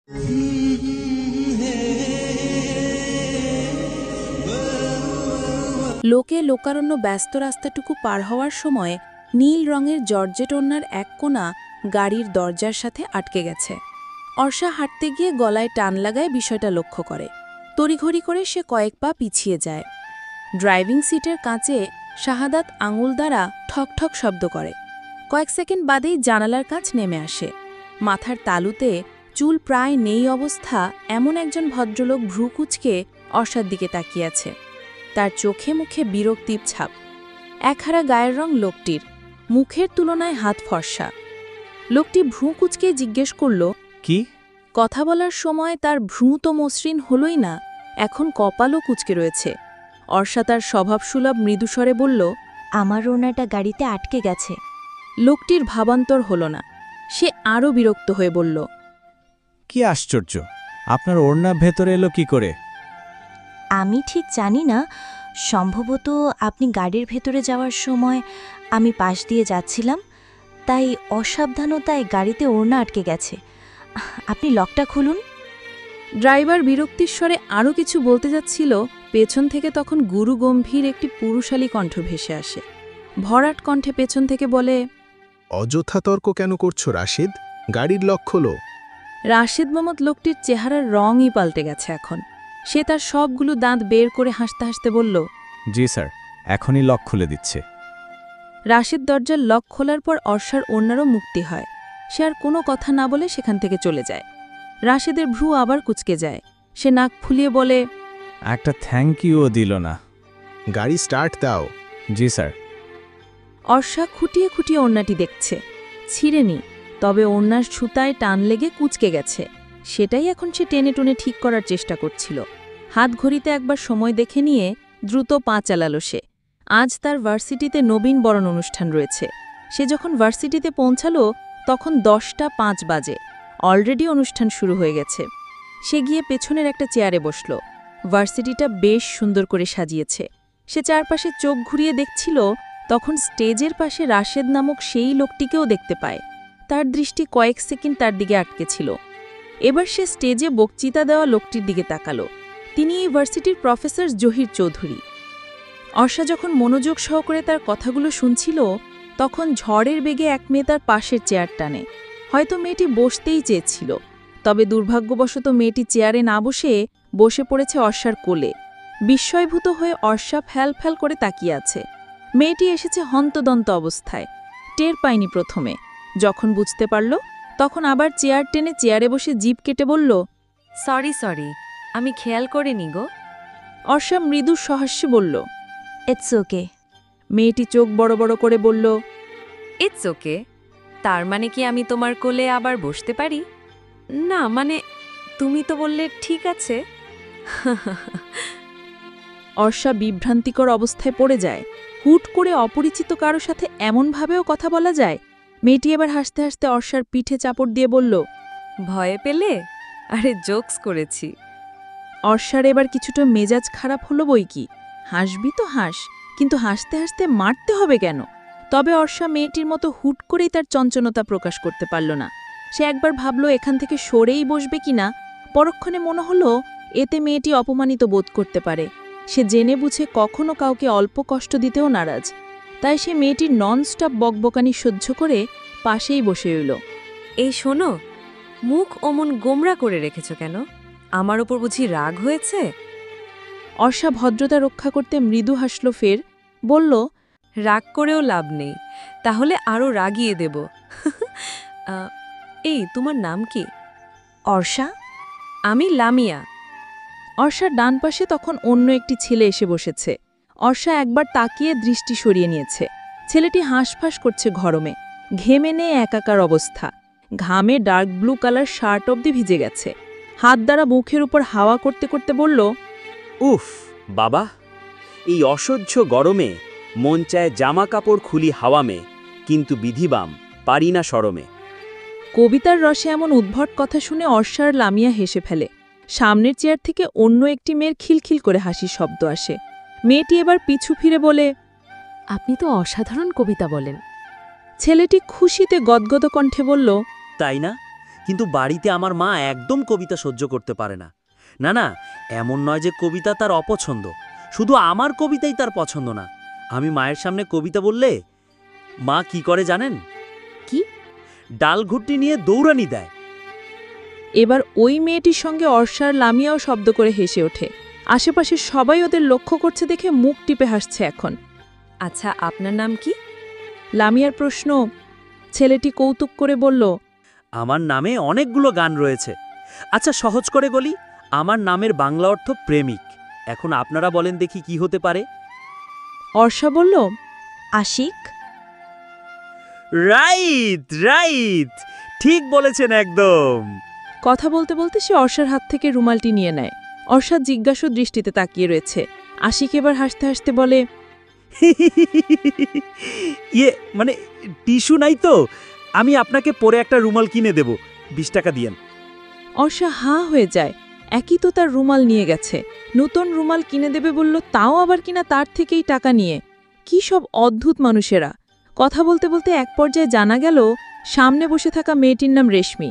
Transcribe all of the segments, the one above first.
লোকে লোকারণ্য ব্যস্ত রাস্তাটুকু পার হওয়ার সময় নীল রঙের জর্জেট ওড়নার এক কোণা গাড়ির দরজার সাথে আটকে গেছে। অর্ষা হাঁটতে গিয়ে গলায় টান লাগায় বিষয়টা লক্ষ্য করে। তড়িঘড়ি করে সে কয়েক পা পিছিয়ে যায়। ড্রাইভিং সিটের কাঁচে শাহাদাত আঙুল দ্বারা ঠক ঠক শব্দ করে। কয়েক সেকেন্ড বাদেই জানালার কাঁচ নেমে আসে। মাথার তালুতে চুল প্রায় নেই অবস্থা এমন একজন ভদ্রলোক ভ্রু কুঁচকে অর্ষার দিকে তাকিয়ে আছে। তার চোখে মুখে বিরক্তির ছাপ। একহারা গায়ের রং লোকটির, মুখের তুলনায় হাত ফর্সা। লোকটি ভ্রু কুঁচকে জিজ্ঞেস করল, কি? কথা বলার সময় তার ভ্রু তো মসৃণ হলই না, এখন কপালও কুঁচকে রয়েছে। অর্ষা তার স্বভাবসুলভ মৃদুস্বরে বলল, আমার ওনাটা গাড়িতে আটকে গেছে। লোকটির ভাবান্তর হল না। সে আরও বিরক্ত হয়ে বলল, কি আশ্চর্য, আপনার ওড়না ভেতরে এলো কি করে? আমি ঠিক জানি না, সম্ভবত আপনি গাড়ির ভেতরে যাওয়ার সময় আমি পাশ দিয়ে যাচ্ছিলাম, তাই অসাবধানতায় গাড়িতে ওড়না আটকে গেছে। আপনি লকটা খুলুন। ড্রাইভার বিরক্তির স্বরে আরও কিছু বলতে যাচ্ছিল, পেছন থেকে তখন গুরুগম্ভীর একটি পুরুষালী কণ্ঠ ভেসে আসে। ভরাট কণ্ঠে পেছন থেকে বলে, অযথা তর্ক কেন করছো রাশিদ? গাড়ির লক খোলো। রাশেদ মোহাম্মদ লোকটির চেহারার রঙই পাল্টে গেছে এখন। সে তার সবগুলো দাঁত বের করে হাসতে হাসতে বলল, জি স্যার, এখনই লক খুলে দিচ্ছে। রাশেদ দরজার লক খোলার পর অর্ষার ওড়নারও মুক্তি হয়। সে আর কোনো কথা না বলে সেখান থেকে চলে যায়। রাশেদের ভ্রু আবার কুঁচকে যায়। সে নাক ফুলিয়ে বলে, একটা থ্যাংক ইউও দিল না। গাড়ি স্টার্ট দাও। জি স্যার। অর্ষা খুঁটিয়ে খুঁটিয়ে ওড়নাটি দেখছে। ছিঁড়েনি, তবে ওড়নার সুতায় টান লেগে কুঁচকে গেছে। সেটাই এখন সে টেনে টুনে ঠিক করার চেষ্টা করছিল। হাত ঘড়িতে একবার সময় দেখে নিয়ে দ্রুত পা চালালো সে। আজ তার ভার্সিটিতে নবীন বরণ অনুষ্ঠান রয়েছে। সে যখন ভার্সিটিতে পৌঁছালো তখন 10টা 5 বাজে। অলরেডি অনুষ্ঠান শুরু হয়ে গেছে। সে গিয়ে পেছনের একটা চেয়ারে বসল। ভার্সিটিটা বেশ সুন্দর করে সাজিয়েছে। সে চারপাশে চোখ ঘুরিয়ে দেখছিল, তখন স্টেজের পাশে রাশেদ নামক সেই লোকটিকেও দেখতে পায়। তার দৃষ্টি কয়েক সেকেন্ড তার দিকে আটকে ছিল। এবার সে স্টেজে বক্তৃতা দেওয়া লোকটির দিকে তাকালো। তিনি এই ভার্সিটির প্রফেসর জহির চৌধুরী। অর্ষা যখন মনোযোগ সহকারে তার কথাগুলো শুনছিল, তখন ঝড়ের বেগে এক মেয়ে তার পাশের চেয়ার টানে। হয়তো মেয়েটি বসতেই চেয়েছিল, তবে দুর্ভাগ্যবশত মেয়েটি চেয়ারে না বসে পড়েছে অর্ষার কোলে। বিস্ময়ভূত হয়ে অর্ষা ফ্যাল ফ্যাল করে তাকিয়ে আছে। মেয়েটি এসেছে হন্তদন্ত অবস্থায়। টের পায়নি প্রথমে। যখন বুঝতে পারল, তখন আবার চেয়ার টেনে চেয়ারে বসে জিভ কেটে বলল, সরি, আমি খেয়াল করিনি গো। অর্ষা মৃদু সহাস্যে বলল, ইটস ওকে। মেয়েটি চোখ বড় বড় করে বলল, ইটস ওকে? তার মানে কি আমি তোমার কোলে আবার বসতে পারি? না মানে, তুমি তো বললে ঠিক আছে। অর্ষা বিভ্রান্তিকর অবস্থায় পড়ে যায়। হুট করে অপরিচিত কারো সাথে এমনভাবেও কথা বলা যায়? মেয়েটি এবার হাসতে হাসতে অর্ষার পিঠে চাপড় দিয়ে বলল, ভয়ে পেলে? আরে জোকস করেছি। অর্ষার এবার কিছুটা মেজাজ খারাপ হলো বই কি। হাসবি তো হাস, কিন্তু হাসতে হাসতে মারতে হবে কেন? তবে অর্ষা মেয়েটির মতো হুট করেই তার চঞ্চলতা প্রকাশ করতে পারল না। সে একবার ভাবল এখান থেকে সরেই বসবে কিনা। পরক্ষণে মনে হলো এতে মেয়েটি অপমানিত বোধ করতে পারে। সে জেনে বুঝে কখনো কাউকে অল্প কষ্ট দিতেও নারাজ। তাই সে মেয়েটির ননস্টপ বকবকানি সহ্য করে পাশেই বসে রইল। এই শোনো, মুখ অমন গোমরা করে রেখেছ কেন? আমার ওপর বুঝি রাগ হয়েছে? অর্ষা ভদ্রতা রক্ষা করতে মৃদু হাসল, ফের বলল, রাগ করেও লাভ নেই, তাহলে আরও রাগিয়ে দেব। এই তোমার নাম কি? অর্ষা। আমি লামিয়া। অর্ষার ডান পাশে তখন অন্য একটি ছেলে এসে বসেছে। অর্ষা একবার তাকিয়ে দৃষ্টি সরিয়ে নিয়েছে। ছেলেটি হাঁসফাঁস করছে গরমে। ঘেমে নেই একাকার অবস্থা। ঘামে ডার্ক ব্লু কালার শার্ট অবধি ভিজে গেছে। হাত দ্বারা মুখের উপর হাওয়া করতে করতে বলল, উফ বাবা, এই অসহ্য গরমে মন চায় জামা কাপড় খুলি হাওয়ামে, কিন্তু বিধিবাম পারি না শরমে। কবিতার রসে এমন উদ্ভট কথা শুনে অর্ষার লামিয়া হেসে ফেলে। সামনের চেয়ার থেকে অন্য একটি মেয়ের খিলখিল করে হাসির শব্দ আসে। মেয়েটি এবার পিছু ফিরে বলে, আপনি তো অসাধারণ কবিতা বলেন। ছেলেটি খুশিতে গদগদ কণ্ঠে বলল, তাই না? কিন্তু বাড়িতে আমার মা একদম কবিতা সহ্য করতে পারে না। না না, এমন নয় যে কবিতা তার অপছন্দ, শুধু আমার কবিতাই তার পছন্দ না। আমি মায়ের সামনে কবিতা বললে মা কি করে জানেন? কি? ডালঘুটনি নিয়ে দৌড়ানি দেয়। এবার ওই মেয়েটির সঙ্গে অর্ষার লামিয়াও শব্দ করে হেসে ওঠে। আশেপাশে সবাই ওদের লক্ষ্য করছে দেখে মুখ টিপে হাসছে এখন। আচ্ছা, আপনার নাম কি? লামিয়ার প্রশ্ন। ছেলেটি কৌতুক করে বলল, আমার নামে অনেকগুলো গান রয়েছে। আচ্ছা, সহজ করে বলি, আমার নামের বাংলা অর্থ প্রেমিক। এখন আপনারা বলেন দেখি কি হতে পারে? অর্ষা বলল, আশিক। রাইট রাইট, ঠিক বলেছেন একদম। কথা বলতে বলতে সে অর্ষার হাত থেকে রুমালটি নিয়ে নেয়। অর্ষা জিজ্ঞাসু দৃষ্টিতে তাকিয়ে রয়েছে। আশিক এবার হাসতে হাসতে বলে, মানে টিস্যু নাই তো, আমি আপনাকে পরে একটা রুমাল কিনে দেব, 20 টাকা দিয়েন। অর্ষা হাঁ হয়ে যায়। একই তো তার রুমাল নিয়ে গেছে, নতুন রুমাল কিনে দেবে বলল, তাও আবার কিনা তার থেকেই টাকা নিয়ে। কি সব অদ্ভুত মানুষেরা। কথা বলতে বলতে এক পর্যায়ে জানা গেল সামনে বসে থাকা মেয়েটির নাম রেশমি।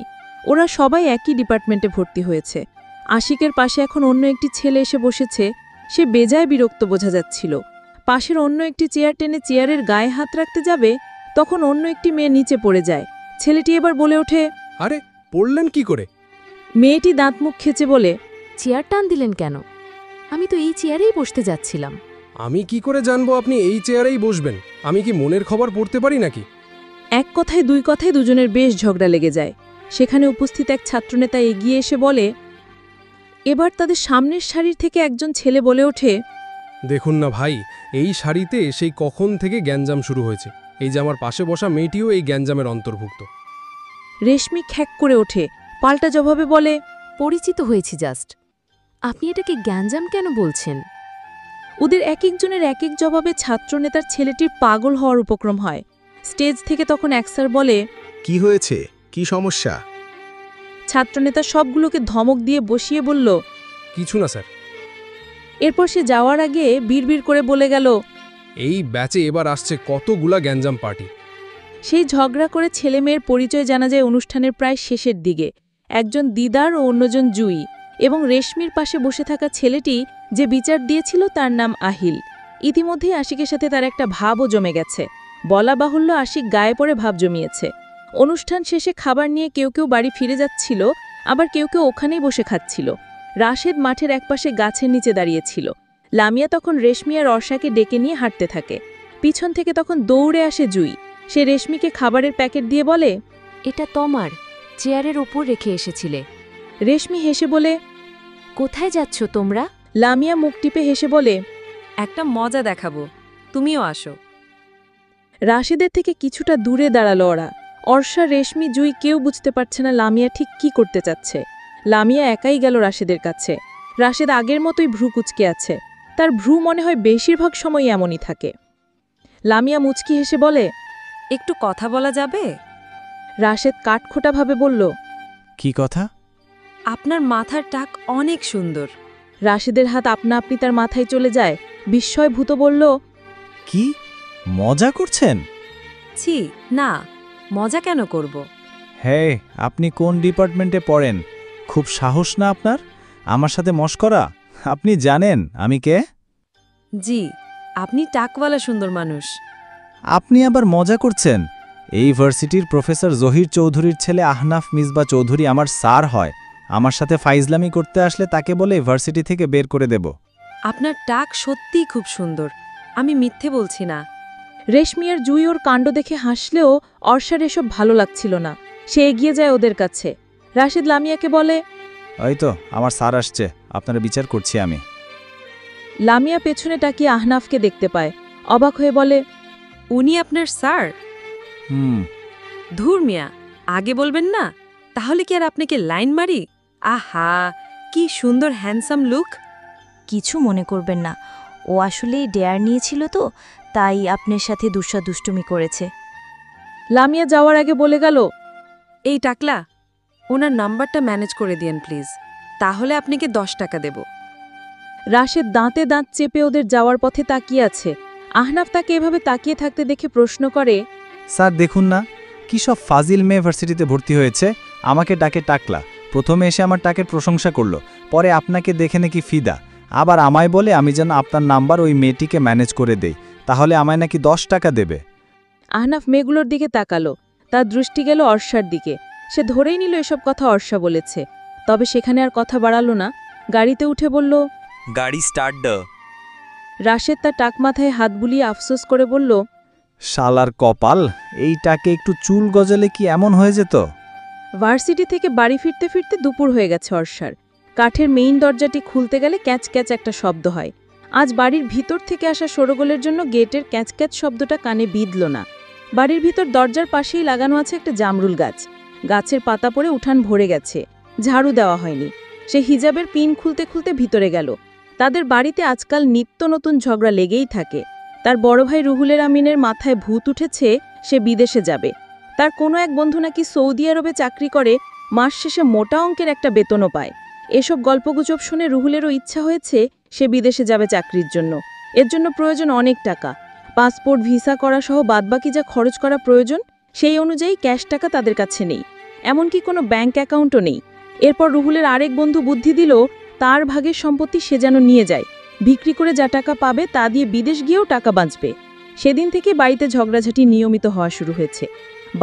ওরা সবাই একই ডিপার্টমেন্টে ভর্তি হয়েছে। আশিকের পাশে এখন অন্য একটি ছেলে এসে বসেছে। সে বেজায় বিরক্ত বোঝা যাচ্ছিল। পাশের অন্য একটি চেয়ার টেনে চেয়ারের গায়ে হাত রাখতে যাবে, তখন অন্য একটি মেয়ে নিচে পড়ে যায়। ছেলেটি এবার বলে ওঠে, আরে পড়লেন কি করে? মেয়েটি দাঁত মুখ খেচে বলে, চেয়ার টান দিলেন কেন? আমি তো এই চেয়ারেই বসতে যাচ্ছিলাম। আমি কি করে জানবো আপনি এই চেয়ারেই বসবেন? আমি কি মনের খবর পড়তে পারি নাকি? এক কথায় দুই কথায় দুজনের বেশ ঝগড়া লেগে যায়। সেখানে উপস্থিত এক ছাত্রনেতা এগিয়ে এসে বলে, এবার তাদের সামনের সারির থেকে একজন ছেলে বলে ওঠে, দেখুন না ভাই, এই শাড়িতে সেই কখন থেকে গ্যাঞ্জাম শুরু হয়েছে। এই যে আমার পাশে বসা মেয়েটিও এই গ্যাঞ্জামের অন্তর্ভুক্ত। রেশমি খ্যাক করে ওঠে, পাল্টা জবাবে বলে, পরিচিত হয়েছি জাস্ট। আপনি এটাকে গ্যাঞ্জাম কেন বলছেন? ওদের এক একজনের এক এক জবাবে ছাত্রনেতার ছেলেটির পাগল হওয়ার উপক্রম হয়। স্টেজ থেকে তখন এক স্যার বলে, কি হয়েছে? কি সমস্যা? ছাত্রনেতা সবগুলোকে ধমক দিয়ে বসিয়ে বলল, কিছু না স্যার। এরপর সে যাওয়ার আগে বিড়বিড় করে বলে গেল, এই ব্যাচে এবার আসছে কতগুলা গ্যাঞ্জাম পার্টি। সেই ঝগড়া করে ছেলে মেয়ের পরিচয় জানা যায় অনুষ্ঠানের প্রায় শেষের দিকে। একজন দিদার ও অন্যজন জুই, এবং রেশমির পাশে বসে থাকা ছেলেটি যে বিচার দিয়েছিল তার নাম আহিল। ইতিমধ্যেই আশিকের সাথে তার একটা ভাবও জমে গেছে। বলা বাহুল্য, আশিক গায়ে পড়ে ভাব জমিয়েছে। অনুষ্ঠান শেষে খাবার নিয়ে কেউ কেউ বাড়ি ফিরে যাচ্ছিল, আবার কেউ কেউ ওখানেই বসে খাচ্ছিল। রাশেদ মাঠের একপাশে গাছের নিচে দাঁড়িয়েছিল। লামিয়া তখন রেশমি আর অর্ষাকে ডেকে নিয়ে হাঁটতে থাকে। পিছন থেকে তখন দৌড়ে আসে জুই। সে রেশমিকে খাবারের প্যাকেট দিয়ে বলে, এটা তোমার, চেয়ারের ওপর রেখে এসেছিলে। রেশমি হেসে বলে, কোথায় যাচ্ছ তোমরা? লামিয়া মুখ টিপে হেসে বলে, একটা মজা দেখাবো, তুমিও আসো। রাশেদের থেকে কিছুটা দূরে দাঁড়ালো ওরা। অর্ষা, রেশমি, জুই কেউ বুঝতে পারছে না লামিয়া ঠিক কি করতে চাচ্ছে। লামিয়া একাই গেল রাশেদের কাছে। রাশেদ আগের মতোই ভ্রু কুচকে আছে। তার ভ্রু মনে হয় বেশিরভাগ সময় এমনই থাকে। লামিয়া মুচকি হেসে বলে, একটু কথা বলা যাবে? রাশেদ কাঠখোটাভাবে বলল, কি কথা? আপনার মাথার টাক অনেক সুন্দর। রাশেদের হাত আপনা আপনি তার মাথায় চলে যায়। বিস্ময়ভূত বলল, কি মজা করছেন? ছি না, মজা কেন করব? হে, আপনি কোন ডিপার্টমেন্টে পড়েন? খুব সাহস না আপনার আমার সাথে মশকরা? আপনি জানেন আমি কে? জি, আপনি টাকওয়ালা সুন্দর মানুষ। আপনি আবার মজা করছেন? এই ভার্সিটির প্রফেসর জহির চৌধুরীর ছেলে আহনাফ মিসবা চৌধুরী আমার স্যার হয়। আমার সাথে ফাইজলামি করতে আসলে তাকে বলে ভার্সিটি থেকে বের করে দেব। আপনার টাক সত্যিই খুব সুন্দর, আমি মিথ্যে বলছি না। রেশমি আর জুই ওর কাণ্ড দেখে হাসলেও অর্ষার এসব ভালো লাগছিল না। সে এগিয়ে যায় ওদের কাছে। রাশেদ লামিয়াকে বলে, ওই তো আমার স্যার আসছে, আপনারা বিচার করছি আমি। লামিয়া পেছনে তাকিয়ে আহনাফকে দেখতে পায়। অবাক হয়ে বলে, উনি আপনার স্যার? ধুর মিয়া, আগে বলবেন না? তাহলে কি আর আপনাকে লাইন মারি? আহা, কি সুন্দর হ্যান্ডসাম লুক। কিছু মনে করবেন না, ও আসলেই ডেয়ার নিয়েছিল তো, তাই আপনার সাথে দুষ্টুমি করেছে। লামিয়া যাওয়ার আগে বলে গেল, এই টাকলা, ওনার নাম্বারটা ম্যানেজ করে দিয়েন প্লিজ, তাহলে আপনাকে 10 টাকা দেব। রাশেদ দাঁতে দাঁত চেপে ওদের যাওয়ার পথে তাকিয়ে আছে। আহনাফ তাকে এভাবে তাকিয়ে থাকতে দেখে প্রশ্ন করে, স্যার দেখুন না, কি সব ফাজিল মেয়ে ভার্সিটিতে ভর্তি হয়েছে, আমাকে ডাকে টাকলা, প্রথমে এসে আমার টাকের প্রশংসা করলো, পরে আপনাকে দেখে নাকি ফিদা, আবার আমায় বলে আমি যেন আপনার নাম্বার ওই মেয়েটিকে ম্যানেজ করে দেই, তাহলে আমায় নাকি 10 টাকা দেবে। আহনাফ মেয়েগুলোর দিকে তাকালো, তার দৃষ্টি গেল অর্ষার দিকে। সে ধরেই নিল এসব কথা অর্ষা বলেছে, তবে সেখানে আর কথা বাড়ালো না। গাড়িতে উঠে বলল, গাড়ি স্টার্ট দ। রাশেদ তার টাক মাথায় হাত বুলিয়ে আফসোস করে বলল, শালার কপাল, এইটাকে একটু চুল গজালে কি এমন হয়ে যেত। ভার্সিটি থেকে বাড়ি ফিরতে ফিরতে দুপুর হয়ে গেছে অর্ষার। কাঠের মেইন দরজাটি খুলতে গেলে ক্যাচ ক্যাচ একটা শব্দ হয়। আজ বাড়ির ভিতর থেকে আসা শোরগোলের জন্য গেটের ক্যাচ ক্যাচ শব্দটা কানে বিঁধল না। বাড়ির ভিতর দরজার পাশেই লাগানো আছে একটা জামরুল গাছ। গাছের পাতা পড়ে উঠান ভরে গেছে, ঝাড়ু দেওয়া হয়নি। সে হিজাবের পিন খুলতে খুলতে ভিতরে গেল। তাদের বাড়িতে আজকাল নিত্য নতুন ঝগড়া লেগেই থাকে। তার বড় ভাই রুহুলের আমিনের মাথায় ভূত উঠেছে, সে বিদেশে যাবে। তার কোনো এক বন্ধু নাকি সৌদি আরবে চাকরি করে, মাস শেষে মোটা অঙ্কের একটা বেতনও পায়। এসব গল্পগুজব শুনে রুহুলেরও ইচ্ছা হয়েছে সে বিদেশে যাবে চাকরির জন্য। এর জন্য প্রয়োজন অনেক টাকা, পাসপোর্ট ভিসা করা সহ বাদবাকি যা খরচ করা প্রয়োজন সেই অনুযায়ী ক্যাশ টাকা তাদের কাছে নেই, এমনকি কোনো ব্যাংক অ্যাকাউন্টও নেই। এরপর রুহুলের আরেক বন্ধু বুদ্ধি দিল তার ভাগের সম্পত্তি সে যেন নিয়ে যায়, বিক্রি করে যা টাকা পাবে তা দিয়ে বিদেশ গিয়েও টাকা বাঁচবে। সেদিন থেকে বাড়িতে ঝগড়াঝাটি নিয়মিত হওয়া শুরু হয়েছে।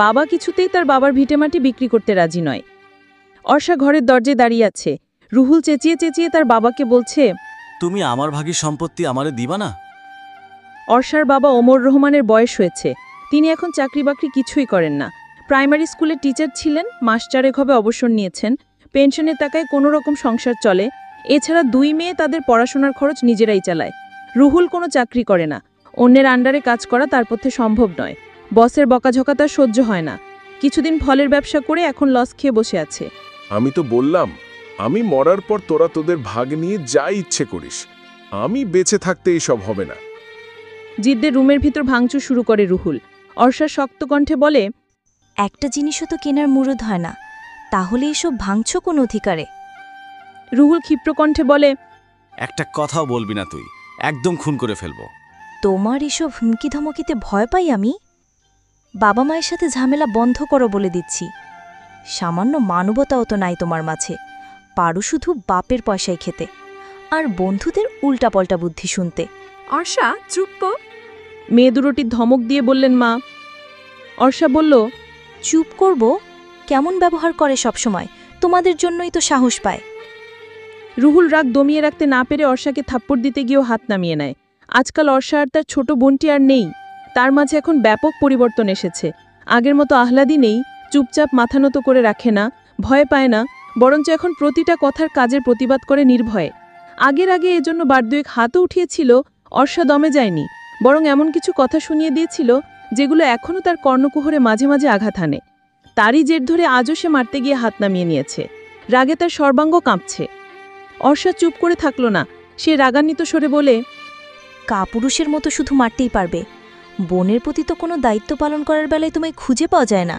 বাবা কিছুতেই তার বাবার ভিটেমাটি বিক্রি করতে রাজি নয়। অর্ষা ঘরের দরজায় দাঁড়িয়ে আছে। রুহুল চেঁচিয়ে চেঁচিয়ে তার বাবাকে বলছে, তুমি আমার ভাগের সম্পত্তি আমারে দিবা না? অর্ষার বাবা ওমর রহমানের বয়স হয়েছে, তিনি এখন চাকরি বাকরি কিছুই করেন না। প্রাইমারি স্কুলের টিচার ছিলেন, মাস 4 হবে অবসর নিয়েছেন। পেনশনের টাকায় কোনো রকম সংসার চলে। এছাড়া 2 মেয়ে তাদের পড়াশোনার খরচ নিজেরাই চালায়। রুহুল কোনো চাকরি করে না, অন্যের আন্ডারে কাজ করা তার পক্ষে সম্ভব নয়। বসের বকাঝকা তার সহ্য হয় না। কিছুদিন ফলের ব্যবসা করে এখন লস খেয়ে বসে আছে। আমি তো বললাম, আমি মরার পর তোরা তোদের ভাগ নিয়ে যা ইচ্ছে করিস, আমি বেঁচে থাকতে এসব হবে না। জিদ্দে রুমের ভিতর ভাঙচুর শুরু করে রুহুল। অর্ষা শক্ত কণ্ঠে বলে, একটা জিনিসও তো কেনার মুরুদ হয় না, তাহলে এসব ভাঙছো কোন অধিকারে? রুহুল ক্ষিপ্র কণ্ঠে বলে, একটা কথাও বলবি না তুই, একদম খুন করে ফেলবো। তোমার এসব হুমকি ধমকিতে ভয় পাই আমি? বাবা মায়ের সাথে ঝামেলা বন্ধ করো বলে দিচ্ছি। সামান্য মানবতাও তো নাই তোমার মাঝে, পারো শুধু বাপের পয়সায় খেতে আর বন্ধুদের উল্টাপাল্টা বুদ্ধি শুনতে। অর্ষা চুপ। মেয়ে দুটোটি ধমক দিয়ে বললেন মা। অর্ষা বলল, চুপ করব? কেমন ব্যবহার করে সবসময়, তোমাদের জন্যই তো সাহস পায়। রুহুল রাগ দমিয়ে রাখতে না পেরে অর্ষাকে থাপ্পড় দিতে গিয়েও হাত নামিয়ে নেয়। আজকাল অর্ষা আর তার ছোট বোনটি আর নেই, তার মাঝে এখন ব্যাপক পরিবর্তন এসেছে। আগের মতো আহ্লাদি নেই, চুপচাপ মাথা নত করে রাখে না, ভয় পায় না, বরঞ্চ এখন প্রতিটা কথার কাজের প্রতিবাদ করে নির্ভয়ে। আগের আগে এজন্য বারদুয়েক হাতও উঠিয়েছিল, অর্ষা দমে যায়নি, বরং এমন কিছু কথা শুনিয়ে দিয়েছিল যেগুলো এখনও তার কর্ণকুহরে মাঝে মাঝে আঘাত হানে। তারই জের ধরে আজও সে মারতে গিয়ে হাত নামিয়ে নিয়েছে। রাগে তার সর্বাঙ্গ কাঁপছে। অর্ষা চুপ করে থাকল না, সে রাগান্বিত স্বরে বলে, কাপুরুষের মতো শুধু মারতেই পারবে, বোনের প্রতি তো কোনো দায়িত্ব পালন করার বেলায় তোমায় খুঁজে পাওয়া যায় না।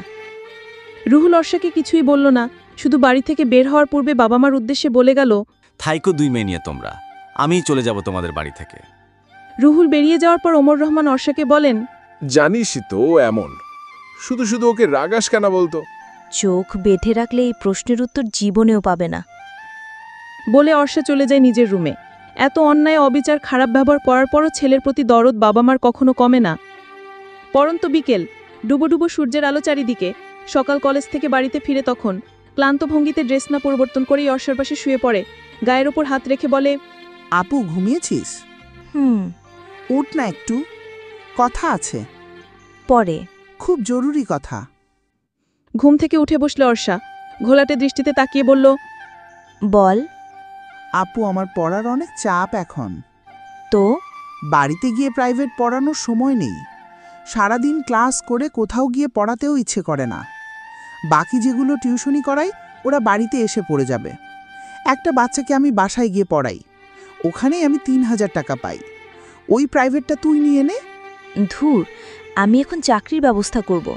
রুহুল অর্ষাকে কিছুই বলল না, শুধু বাড়ি থেকে বের হওয়ার পূর্বে বাবা মার উদ্দেশ্যে বলে গেল, থাইকো 2 মেয়ে নিয়ে তোমরা, আমিই চলে যাব তোমাদের বাড়ি থেকে। রুহুল বেরিয়ে যাওয়ার পর ওমর রহমান অর্ষাকে বলেন, জানিসই তো ও এমন, শুধু শুধু ওকে রাগাস কেন বলতো? চোখ বেঁধে রাখলে এই প্রশ্নের উত্তর জীবনেও পাবে না। বলে অর্ষা চলে যায় নিজের রুমে। এত অন্যায় অবিচার খারাপ ব্যবহার করার পরও ছেলের প্রতি দরদ বাবা মার কখনো কমে না। পরন্ত বিকেল, ডুবো ডুবো সূর্যের আলো চারিদিকে। সকাল কলেজ থেকে বাড়িতে ফিরে তখন ক্লান্ত ভঙ্গিতে ড্রেস না পরিবর্তন করেই অর্ষার পাশে শুয়ে পড়ে, গায়ের ওপর হাত রেখে বলে, আপু ঘুমিয়েছিস? উঠ না একটু, কথা আছে। পরে, খুব জরুরি কথা। ঘুম থেকে উঠে বসলে অর্ষা, ঘোলাটে দৃষ্টিতে তাকিয়ে বলল, বল। আপু আমার পড়ার অনেক চাপ এখন। তো বাড়িতে গিয়ে প্রাইভেট পড়ানোর সময় নেই, সারাদিন ক্লাস করে কোথাও গিয়ে পড়াতেও ইচ্ছে করে না। বাকি যেগুলো টিউশনি করাই ওরা বাড়িতে এসে পড়ে যাবে। একটা বাচ্চাকে আমি বাসায় গিয়ে পড়াই, ওখানেই আমি 3000 টাকা পাই। ওই প্রাইভেটটা তুই নিয়ে নে। ধুর, আমি এখন চাকরির ব্যবস্থা করব,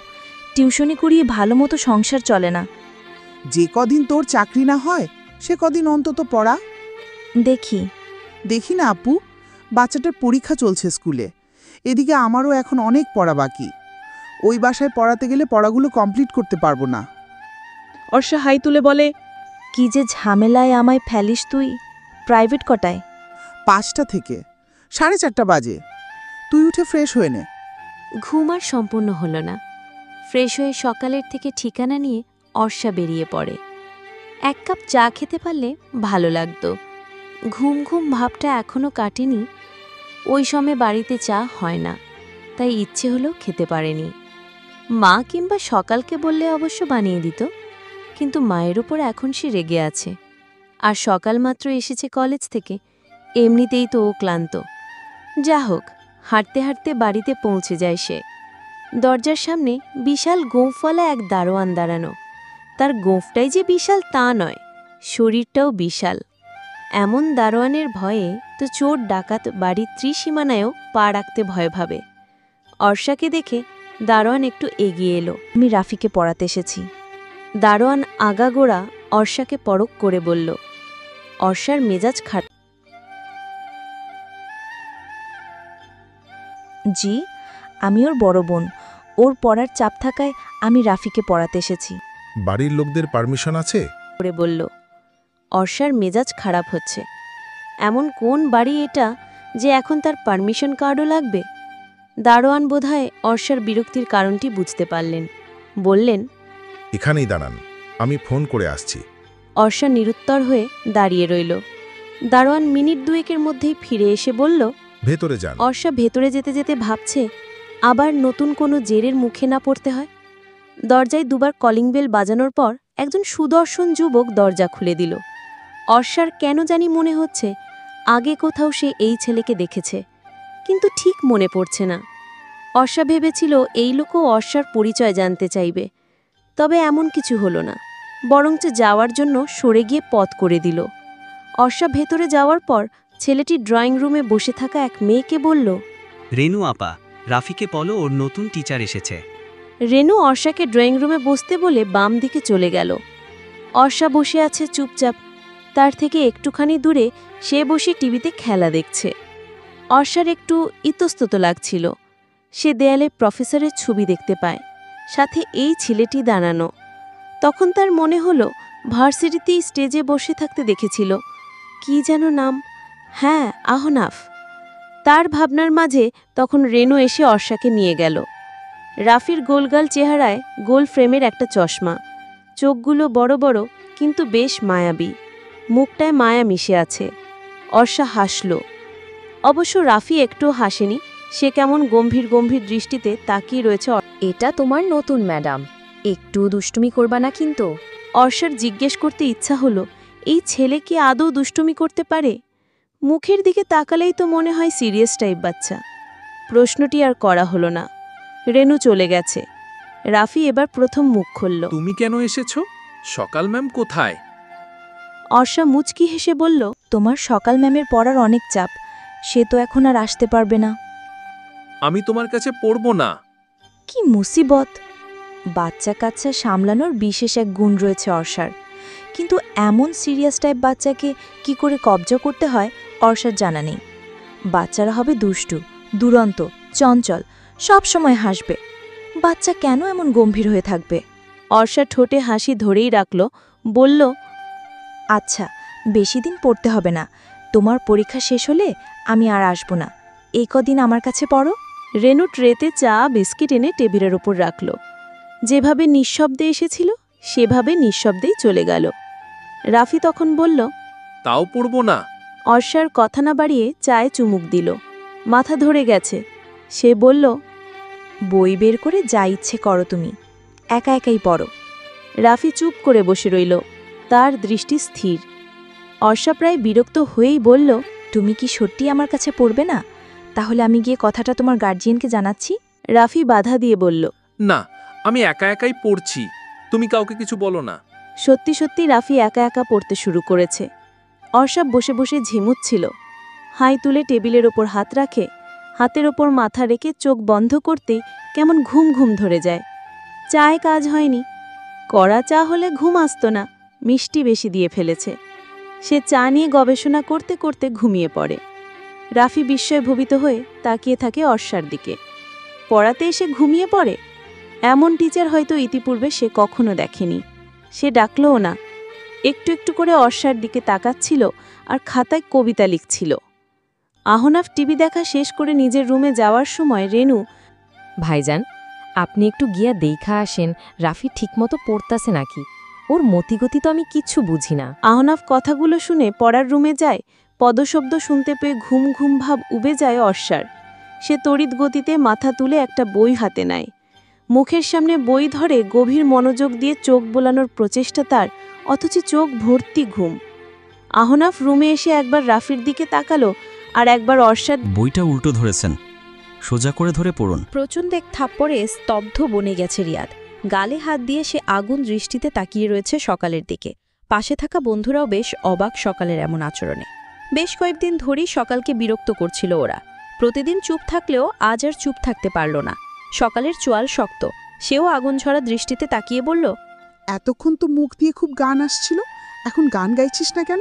টিউশনি করিয়ে ভালো মতো সংসার চলে না। যে কদিন তোর চাকরি না হয় সে কদিন অন্তত পড়া। দেখি না আপু, বাচ্চাটার পরীক্ষা চলছে স্কুলে, এদিকে আমারও এখন অনেক পড়া বাকি। ওই বাসায় পড়াতে গেলে পড়াগুলো কমপ্লিট করতে পারবো না। অর্ষা হাই তুলে বলে, কি যে ঝামেলায় আমায় ফেলিস তুই। প্রাইভেট কটায়? 5টা থেকে 4:30 বাজে। তুই উঠে ফ্রেশ হয়ে নে। ঘুম আর সম্পূর্ণ হলো না। ফ্রেশ হয়ে সকালের থেকে ঠিকানা নিয়ে অর্ষা বেরিয়ে পড়ে। 1 কাপ চা খেতে পারলে ভালো লাগতো। ঘুম ঘুম ভাবটা এখনও কাটেনি। ওই সময় বাড়িতে চা হয় না, তাই ইচ্ছে হলো খেতে পারেনি। মা কিংবা সকালকে বললে অবশ্য বানিয়ে দিত, কিন্তু মায়ের উপর এখন সে রেগে আছে। আর সকাল মাত্র এসেছে কলেজ থেকে, এমনিতেই তো ও ক্লান্ত। যা হোক, হাঁটতে হাঁটতে বাড়িতে পৌঁছে যায় সে। দরজার সামনে বিশাল গোঁফওয়ালা এক দারোয়ান দাঁড়ানো। তার গোঁফটাই যে বিশাল তা নয়, শরীরটাও বিশাল। এমন দারোয়ানের ভয়ে তো চোর ডাকাত বাড়ির ত্রিসীমানায়ও পা রাখতে ভয় ভাবে। অর্ষাকে দেখে দারোয়ান একটু এগিয়ে এলো। আমি রাফিকে পড়াতে এসেছি। দারোয়ান আগাগোড়া অর্ষাকে পরখ করে বলল। অর্ষার মেজাজ খারাপ। জি, আমি ওর বড় বোন। ওর পড়ার চাপ থাকায় আমি রাফিকে পড়াতে এসেছি। বাড়ির লোকদের পারমিশন আছে? করে বলল। অর্ষার মেজাজ খারাপ হচ্ছে। এমন কোন বাড়ি এটা যে এখন তার পারমিশন কার্ডও লাগবে? দারোয়ান বোধহয় অর্ষার বিরক্তির কারণটি বুঝতে পারলেন। বললেন, এখানেই দাঁড়ান, আমি ফোন করে আসছি। অর্ষা নিরুত্তর হয়ে দাঁড়িয়ে রইল। দারোয়ান মিনিট 2-এর মধ্যেই ফিরে এসে বলল, ভেতরে যান। অর্ষা ভেতরে যেতে যেতে ভাবছে আবার নতুন কোনো জেরের মুখে না পড়তে হয়। দরজায় 2বার কলিং বেল বাজানোর পর একজন সুদর্শন যুবক দরজা খুলে দিল। অর্ষার কেন জানি মনে হচ্ছে আগে কোথাও সে এই ছেলেকে দেখেছে, কিন্তু ঠিক মনে পড়ছে না। অর্ষা ভেবেছিল এই লোকও অর্ষার পরিচয় জানতে চাইবে, তবে এমন কিছু হলো না, বরঞ্চ যাওয়ার জন্য সরে গিয়ে পথ করে দিল। অর্ষা ভেতরে যাওয়ার পর ছেলেটি ড্রয়িং রুমে বসে থাকা এক মেয়েকে বলল, রেনু আপা, রাফিকে বলো ওর নতুন টিচার এসেছে। রেনু অর্ষাকে ড্রয়িং রুমে বসতে বলে বাম দিকে চলে গেল। অর্ষা বসে আছে চুপচাপ। তার থেকে একটুখানি দূরে সে বসে টিভিতে খেলা দেখছে। অর্ষার একটু ইতস্তত লাগছিল। সে দেয়ালে প্রফেসরের ছবি দেখতে পায়, সাথে এই ছেলেটি দাঁড়ানো। তখন তার মনে হলো ভার্সিটিতেই স্টেজে বসে থাকতে দেখেছিল। কি যেন নাম? হ্যাঁ, আহনাফ। তার ভাবনার মাঝে তখন রেনু এসে অর্ষাকে নিয়ে গেল। রাফির গোলগাল চেহারায় গোল ফ্রেমের একটা চশমা, চোখগুলো বড় বড় কিন্তু বেশ মায়াবী, মুখটায় মায়া মিশে আছে। অর্ষা হাসল। অবশ্য রাফি একটুও হাসেনি, সে কেমন গম্ভীর গম্ভীর দৃষ্টিতে তাকিয়ে রয়েছে। এটা তোমার নতুন ম্যাডাম, একটু দুষ্টুমি করবা না কিন্তু। অর্ষার জিজ্ঞেস করতে ইচ্ছা হলো, এই ছেলে কি আদৌ দুষ্টুমি করতে পারে? মুখের দিকে তাকালেই তো মনে হয় সিরিয়াস টাইপ বাচ্চা। প্রশ্নটি আর করা হলো না। রেনু চলে গেছে। রাফি এবার প্রথম মুখ খুলল। তুমি কেন এসেছো? সকাল ম্যাম কোথায়? অর্ষা মুচকি হেসে বলল, তোমার সকাল ম্যামের পড়ার অনেক চাপ, সে তো এখন আর আসতে পারবে না। আমি তোমার কাছে পড়ব না। কি মুসিবত! বাচ্চা কাচ্চা সামলানোর বিশেষ এক গুণ রয়েছে অর্ষার, কিন্তু এমন সিরিয়াস টাইপ বাচ্চাকে কি করে কবজা করতে হয় অর্ষার জানা নেই। বাচ্চারা হবে দুষ্টু, দুরন্ত, চঞ্চল, সব সময় হাসবে। বাচ্চা কেন এমন গম্ভীর হয়ে থাকবে? অর্ষা ঠোঁটে হাসি ধরেই রাখল, বলল, আচ্ছা, বেশি দিন পড়তে হবে না। তোমার পরীক্ষা শেষ হলে আমি আর আসব না। এই কদিন আমার কাছে পড়ো। রেনু ট্রেতে চা বিস্কিট এনে টেবিলের ওপর রাখল। যেভাবে নিঃশব্দে এসেছিল সেভাবে নিঃশব্দেই চলে গেল। রাফি তখন বলল, তাও পড়ব না। অর্ষার কথা না বাড়িয়ে চায়ে চুমুক দিল। মাথা ধরে গেছে। সে বলল, বই বের করে যা ইচ্ছে করো, তুমি একা একাই পড়ো। রাফি চুপ করে বসে রইল, তার দৃষ্টি স্থির। অর্ষা প্রায় বিরক্ত হয়েই বলল, তুমি কি সত্যি আমার কাছে পড়বে না? তাহলে আমি গিয়ে কথাটা তোমার গার্জিয়ানকে জানাচ্ছি। রাফি বাধা দিয়ে বলল, না, আমি একা একাই পড়ছি, তুমি কাউকে কিছু বলো না। সত্যি সত্যি রাফি একা একা পড়তে শুরু করেছে। অর্ষা বসে বসে ঝিমুচ্ছিল। হাই তুলে টেবিলের ওপর হাত রাখে, হাতের ওপর মাথা রেখে চোখ বন্ধ করতেই কেমন ঘুম ঘুম ধরে যায়। চায় কাজ হয়নি। কড়া চা হলে ঘুম আসত না, মিষ্টি বেশি দিয়ে ফেলেছে। সে চা নিয়ে গবেষণা করতে করতে ঘুমিয়ে পড়ে। রাফি বিস্ময়ভূত হয়ে তাকিয়ে থাকে অর্ষার দিকে। পড়াতে এসে ঘুমিয়ে পড়ে? এমন টিচার হয়তো ইতিপূর্বে সে কখনো দেখেনি। সে ডাকলও না, একটু একটু করে অর্ষার দিকে তাকাচ্ছিল আর খাতায় কবিতা লিখছিল। আহনাফ টিভি দেখা শেষ করে নিজের রুমে যাওয়ার সময় রেনু, ভাইজান, আপনি একটু গিয়া দেইখা আসেন রাফি ঠিকমতো পড়তাছে নাকি। ওর মতিগতি তো আমি কিচ্ছু বুঝি না। আহনাফ কথাগুলো শুনে পড়ার রুমে যায়। পদশব্দ শুনতে পেয়ে ঘুম ঘুম ভাব উবে যায় অর্ষার। সে তড়িৎ গতিতে মাথা তুলে একটা বই হাতে নেয়। মুখের সামনে বই ধরে গভীর মনোযোগ দিয়ে চোখ বোলানোর প্রচেষ্টা তার, অথচ চোখ ভর্তি ঘুম। আহনাফ রুমে এসে একবার রাফির দিকে তাকালো আর একবার অর্ষার। বইটা উল্টো ধরেছেন, সোজা করে ধরে পড়ুন। প্রচণ্ড এক থাপ্পড়ে স্তব্ধ বনে গেছে রিয়াদ। গালে হাত দিয়ে সে আগুন দৃষ্টিতে তাকিয়ে রয়েছে সকালের দিকে। পাশে থাকা বন্ধুরাও বেশ অবাক সকালের এমন আচরণে। বেশ কয়েকদিন ধরেই সকালকে বিরক্ত করছিল ওরা। প্রতিদিন চুপ থাকলেও আজ আর চুপ থাকতে পারল না। সকালের চোয়াল শক্ত, সেও আগুন ঝরা দৃষ্টিতে তাকিয়ে বলল, এতক্ষণ তো মুখ দিয়ে খুব গান আসছিল, এখন গান গাইছিস না কেন?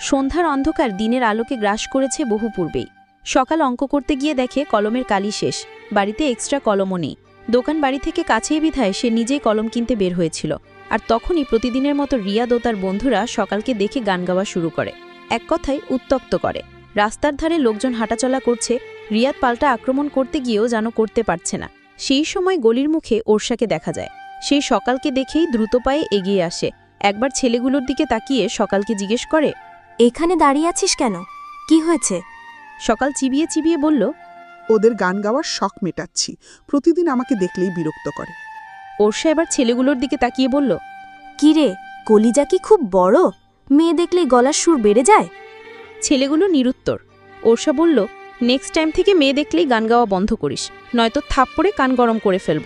সন্ধ্যার অন্ধকার দিনের আলোকে গ্রাস করেছে বহু পূর্বেই। সকাল অঙ্ক করতে গিয়ে দেখে কলমের কালি শেষ, বাড়িতে এক্সট্রা কলমও নেই। দোকান বাড়ি থেকে কাছেই বিধায় সে নিজেই কলম কিনতে বের হয়েছিল। আর তখনই প্রতিদিনের মতো রিয়াদ ও তার বন্ধুরা সকালকে দেখে গান গাওয়া শুরু করে, এক কথায় উত্তক্ত করে। রাস্তার ধারে লোকজন হাঁটাচলা করছে, রিয়াদ পাল্টা আক্রমণ করতে গিয়েও যেন করতে পারছে না। সেই সময় গলির মুখে ওরসাকে দেখা যায়। সেই সকালকে দেখেই দ্রুত পায়ে এগিয়ে আসে। একবার ছেলেগুলোর দিকে তাকিয়ে সকালকে জিজ্ঞেস করে, এখানে দাঁড়িয়ে আছিস কেন? কি হয়েছে? সকাল চিবিয়ে চিবিয়ে বলল, ওদের গান গাওয়ার শখ মেটাচ্ছি, প্রতিদিন আমাকে দেখলেই বিরক্ত করে। ওরসা এবার ছেলেগুলোর দিকে তাকিয়ে বলল, কি রে, কলিজা কি খুব বড়? মেয়ে দেখলেই গলার সুর বেড়ে যায়? ছেলেগুলো নিরুত্তর। ওরসা বলল, নেক্সট টাইম থেকে মেয়ে দেখলেই গান গাওয়া বন্ধ করিস, নয়তো থাপ্পড়ে কান গরম করে ফেলব।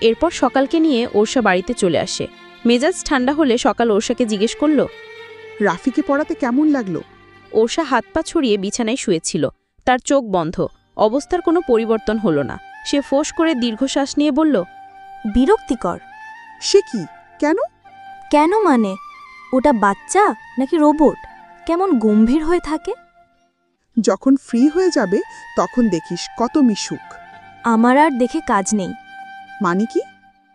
এরপর সকালকে নিয়ে ওরসা বাড়িতে চলে আসে। মেজাজ ঠান্ডা হলে সকাল ওরসাকে জিজ্ঞেস করল, রাফিকে পড়াতে কেমন লাগলো? ওরসা হাত পা ছড়িয়ে বিছানায় শুয়েছিল, তার চোখ বন্ধ। অবস্থার কোনো পরিবর্তন হলো না। সে ফোঁস করে দীর্ঘশ্বাস নিয়ে বলল, বিরক্তিকর। সে কি? কেন? কেন মানে? ওটা বাচ্চা নাকি রোবট? কেমন গম্ভীর হয়ে থাকে। যখন ফ্রি হয়ে যাবে তখন দেখিস কত মিশুক। আমার আর দেখে কাজ নেই। মানে কি?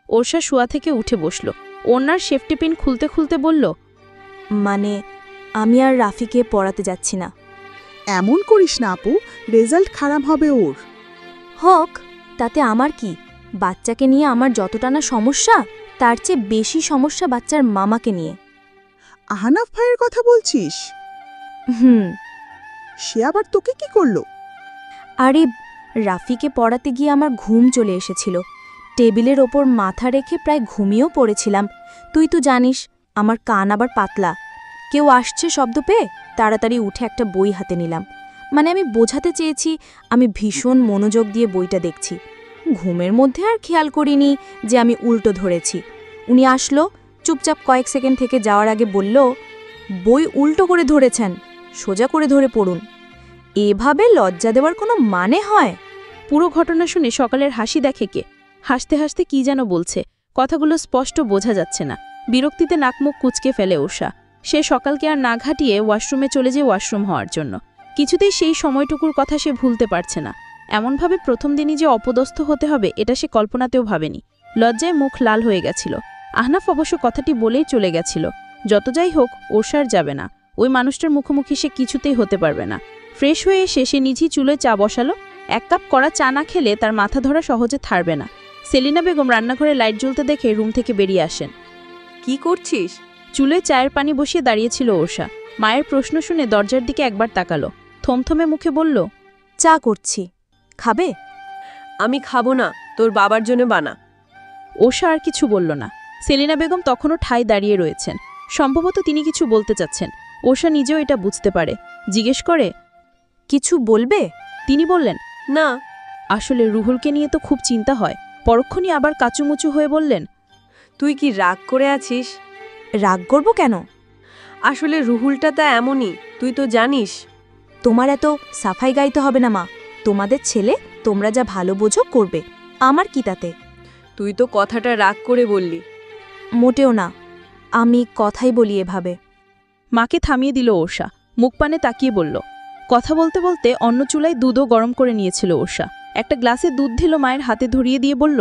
ওরসা শোয়া থেকে উঠে বসল। ওনার সেফটি পিন খুলতে খুলতে বলল, মানে আমি আর রাফিকে পড়াতে যাচ্ছি না। এমন করিস না আপু, রেজাল্ট খারাপ হবে ওর। হোক, তাতে আমার কি? বাচ্চাকে নিয়ে আমার যতটা না সমস্যা, তার চেয়ে বেশি সমস্যা বাচ্চার মামাকে নিয়ে। আহনাফ ভাইয়ের কথা বলছিস? সে আবার তোকে কি করলো? আরে, রাফিকে পড়াতে গিয়ে আমার ঘুম চলে এসেছিল। টেবিলের ওপর মাথা রেখে প্রায় ঘুমিয়েও পড়েছিলাম। তুই তো জানিস আমার কান আবার পাতলা। কেউ আসছে শব্দ পেয়ে তাড়াতাড়ি উঠে একটা বই হাতে নিলাম। মানে আমি বোঝাতে চেয়েছি আমি ভীষণ মনোযোগ দিয়ে বইটা দেখছি। ঘুমের মধ্যে আর খেয়াল করিনি যে আমি উল্টো ধরেছি। উনি আসলো, চুপচাপ কয়েক সেকেন্ড থেকে যাওয়ার আগে বলল, বই উল্টো করে ধরেছেন, সোজা করে ধরে পড়ুন। এভাবে লজ্জা দেওয়ার কোনো মানে হয়? পুরো ঘটনা শুনে সকালের হাসি দেখে কে। হাসতে হাসতে কি যেন বলছে, কথাগুলো স্পষ্ট বোঝা যাচ্ছে না। বিরক্তিতে নাকমুখ কুঁচকে ফেলে ওষা। সে সকালকে আর না ঘাটিয়ে ওয়াশরুমে চলে যায় ওয়াশরুম হওয়ার জন্য। কিছুতেই সেই সময়টুকুর কথা সে ভুলতে পারছে না। এমনভাবে প্রথম দিনই যে অপদস্থ হতে হবে এটা সে কল্পনাতেও ভাবেনি। লজ্জায় মুখ লাল হয়ে গেছিল। আহনাফ অবশ্য কথাটি বলেই চলে গেছিল, যত যাই হোক ওষার যাবে না। ওই মানুষটার মুখোমুখি সে কিছুতেই হতে পারবে না। ফ্রেশ হয়ে এসে সে নিজেই চুলোয় চা বসালো। এক কাপ কড়া চা না খেলে তার মাথা ধরা সহজে থারবে না। সেলিনা বেগম রান্নাঘরে লাইট জ্বলতে দেখে রুম থেকে বেরিয়ে আসেন। কি করছিস? চুলোয় চায়ের পানি বসিয়ে দাঁড়িয়েছিল ওষা। মায়ের প্রশ্ন শুনে দরজার দিকে একবার তাকালো, থমথমে মুখে বলল, চা করছি, খাবে? আমি খাবো না, তোর বাবার জন্য বানা। ওষা আর কিছু বলল না। সেলিনা বেগম তখনও ঠায় দাঁড়িয়ে রয়েছেন। সম্ভবত তিনি কিছু বলতে চাচ্ছেন। ওষা নিজেও এটা বুঝতে পারে। জিজ্ঞেস করে, কিছু বলবে? তিনি বললেন, না। আসলে রুহুলকে নিয়ে তো খুব চিন্তা হয়। পরক্ষণই আবার কাচুমুচু হয়ে বললেন, তুই কি রাগ করে আছিস? রাগ করব কেন? আসলে রুহুলটা তা এমনই, তুই তো জানিস। তোমার এত সাফাই গাইতে হবে না মা। তোমাদের ছেলে তোমরা যা ভালো বোঝো করবে, আমার কি তাতে? তুই তো কথাটা রাগ করে বললি। মোটেও না, আমি কথাই বলি এভাবে। মাকে থামিয়ে দিল ওষা। মুখ পানে তাকিয়ে বলল, কথা বলতে বলতে অন্য চুলায় দুধও গরম করে নিয়েছিল ওষা। একটা গ্লাসে দুধ ঢেলো মায়ের হাতে ধরিয়ে দিয়ে বলল,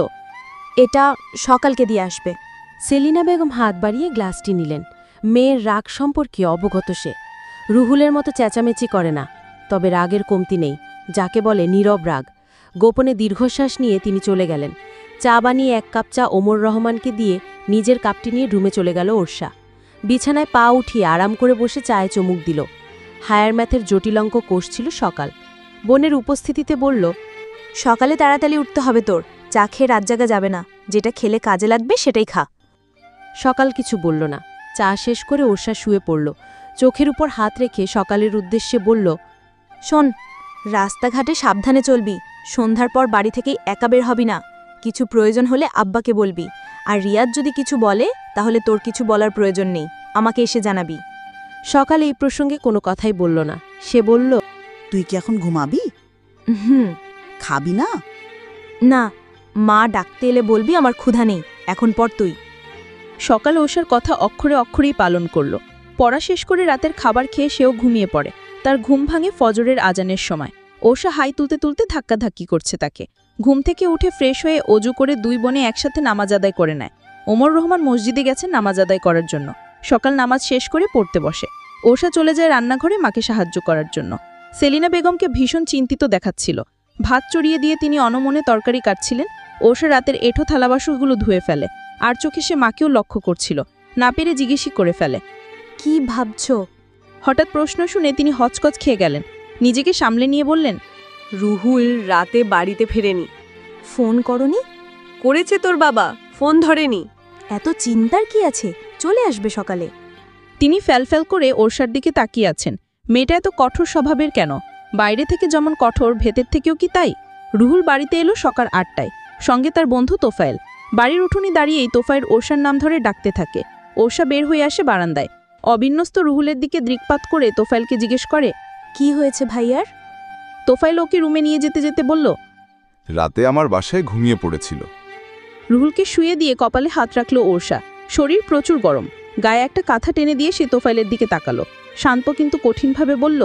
এটা সকালকে দিয়ে আসবে। সেলিনা বেগম হাত বাড়িয়ে গ্লাসটি নিলেন। মেয়ের রাগ সম্পর্কে অবগত সে। রুহুলের মতো চেঁচামেচি করে না, তবে রাগের কমতি নেই, যাকে বলে নীরব রাগ। গোপনে দীর্ঘশ্বাস নিয়ে তিনি চলে গেলেন। চা বানিয়ে 1 কাপ চা ওমর রহমানকে দিয়ে নিজের কাপটি নিয়ে রুমে চলে গেল ওরসা। বিছানায় পা উঠিয়ে আরাম করে বসে চায়ে চুমুক দিল। হায়ার ম্যাথের জটিল অঙ্ক কষছিল সকাল। বোনের উপস্থিতিতে বলল, সকালে তাড়াতাড়ি উঠতে হবে তোর, চা খেয়ে রাত জাগা যাবে না, যেটা খেলে কাজে লাগবে সেটাই খা। সকাল কিছু বলল না। চা শেষ করে ওরসা শুয়ে পড়ল। চোখের উপর হাত রেখে সকালের উদ্দেশ্যে বলল, শোন, রাস্তাঘাটে সাবধানে চলবি, সন্ধ্যার পর বাড়ি থেকেই একা বের হবি না, কিছু প্রয়োজন হলে আব্বাকে বলবি, আর রিয়াজ যদি কিছু বলে তাহলে তোর কিছু বলার প্রয়োজন নেই, আমাকে এসে জানাবি। সকাল এই প্রসঙ্গে কোনো কথাই বলল না। সে বলল, তুই কি এখন ঘুমাবি? খাবি না? না, মা ডাকতে এলে বলবি আমার ক্ষুধা নেই, এখন পর তুই। সকাল ওষার কথা অক্ষরে অক্ষরেই পালন করল। পড়া শেষ করে রাতের খাবার খেয়ে সেও ঘুমিয়ে পড়ে। তার ঘুম ভাঙে ফজরের আজানের সময়। ওষা হাই তুলতে তুলতে ধাক্কাধাক্কি করছে তাকে। ঘুম থেকে উঠে ফ্রেশ হয়ে অজু করে 2 বোনে একসাথে নামাজ আদায় করে নেয়। ওমর রহমান মসজিদে গেছেন নামাজ আদায় করার জন্য। সকাল নামাজ শেষ করে পড়তে বসে। ওষা চলে যায় রান্নাঘরে মাকে সাহায্য করার জন্য। সেলিনা বেগমকে ভীষণ চিন্তিত দেখাচ্ছিল। ভাত চড়িয়ে দিয়ে তিনি অনমনে তরকারি কাটছিলেন। ওষা রাতের এঁঠো থালাবাসনগুলো ধুয়ে ফেলে। আর চোখে সে মাকেও লক্ষ্য করছিল। না পেরে জিজ্ঞেসই করে ফেলে, কি ভাবছ? হঠাৎ প্রশ্ন শুনে তিনি হচকচ খেয়ে গেলেন। নিজেকে সামলে নিয়ে বললেন, রুহুল রাতে বাড়িতে ফেরেনি। ফোন করনি? করেছে তোর বাবা, ফোন ধরেনি। এত চিন্তার কি আছে, চলে আসবে সকালে। তিনি ফ্যালফ্যাল করে ওরসার দিকে তাকিয়ে আছেন। মেয়েটা এত কঠোর স্বভাবের কেন? বাইরে থেকে যেমন কঠোর, ভেতর থেকেও কি তাই? রুহুল বাড়িতে এলো সকাল 8টায়, সঙ্গে তার বন্ধু তোফায়েল। বাড়ির উঠোনে দাঁড়িয়েই তোফায়েল ওরসার নাম ধরে ডাকতে থাকে। ওরসা বের হয়ে আসে বারান্দায়। অবিন্যস্ত রুহুলের দিকে দৃকপাত করে তোফায়েলকে জিজ্ঞেস করে, কি হয়েছে ভাইয়ার? তোফায়েল ওকে রুমে নিয়ে যেতে যেতে বলল, রাতে আমার বাসায় ঘুমিয়ে পড়েছিল। রুহুলকে শুয়ে দিয়ে কপালে হাত রাখল ওরসা। শরীর প্রচুর গরম। গায়ে একটা কাঁথা টেনে দিয়ে সে তোফায়েলের দিকে তাকালো। শান্ত কিন্তু কঠিনভাবে বলল,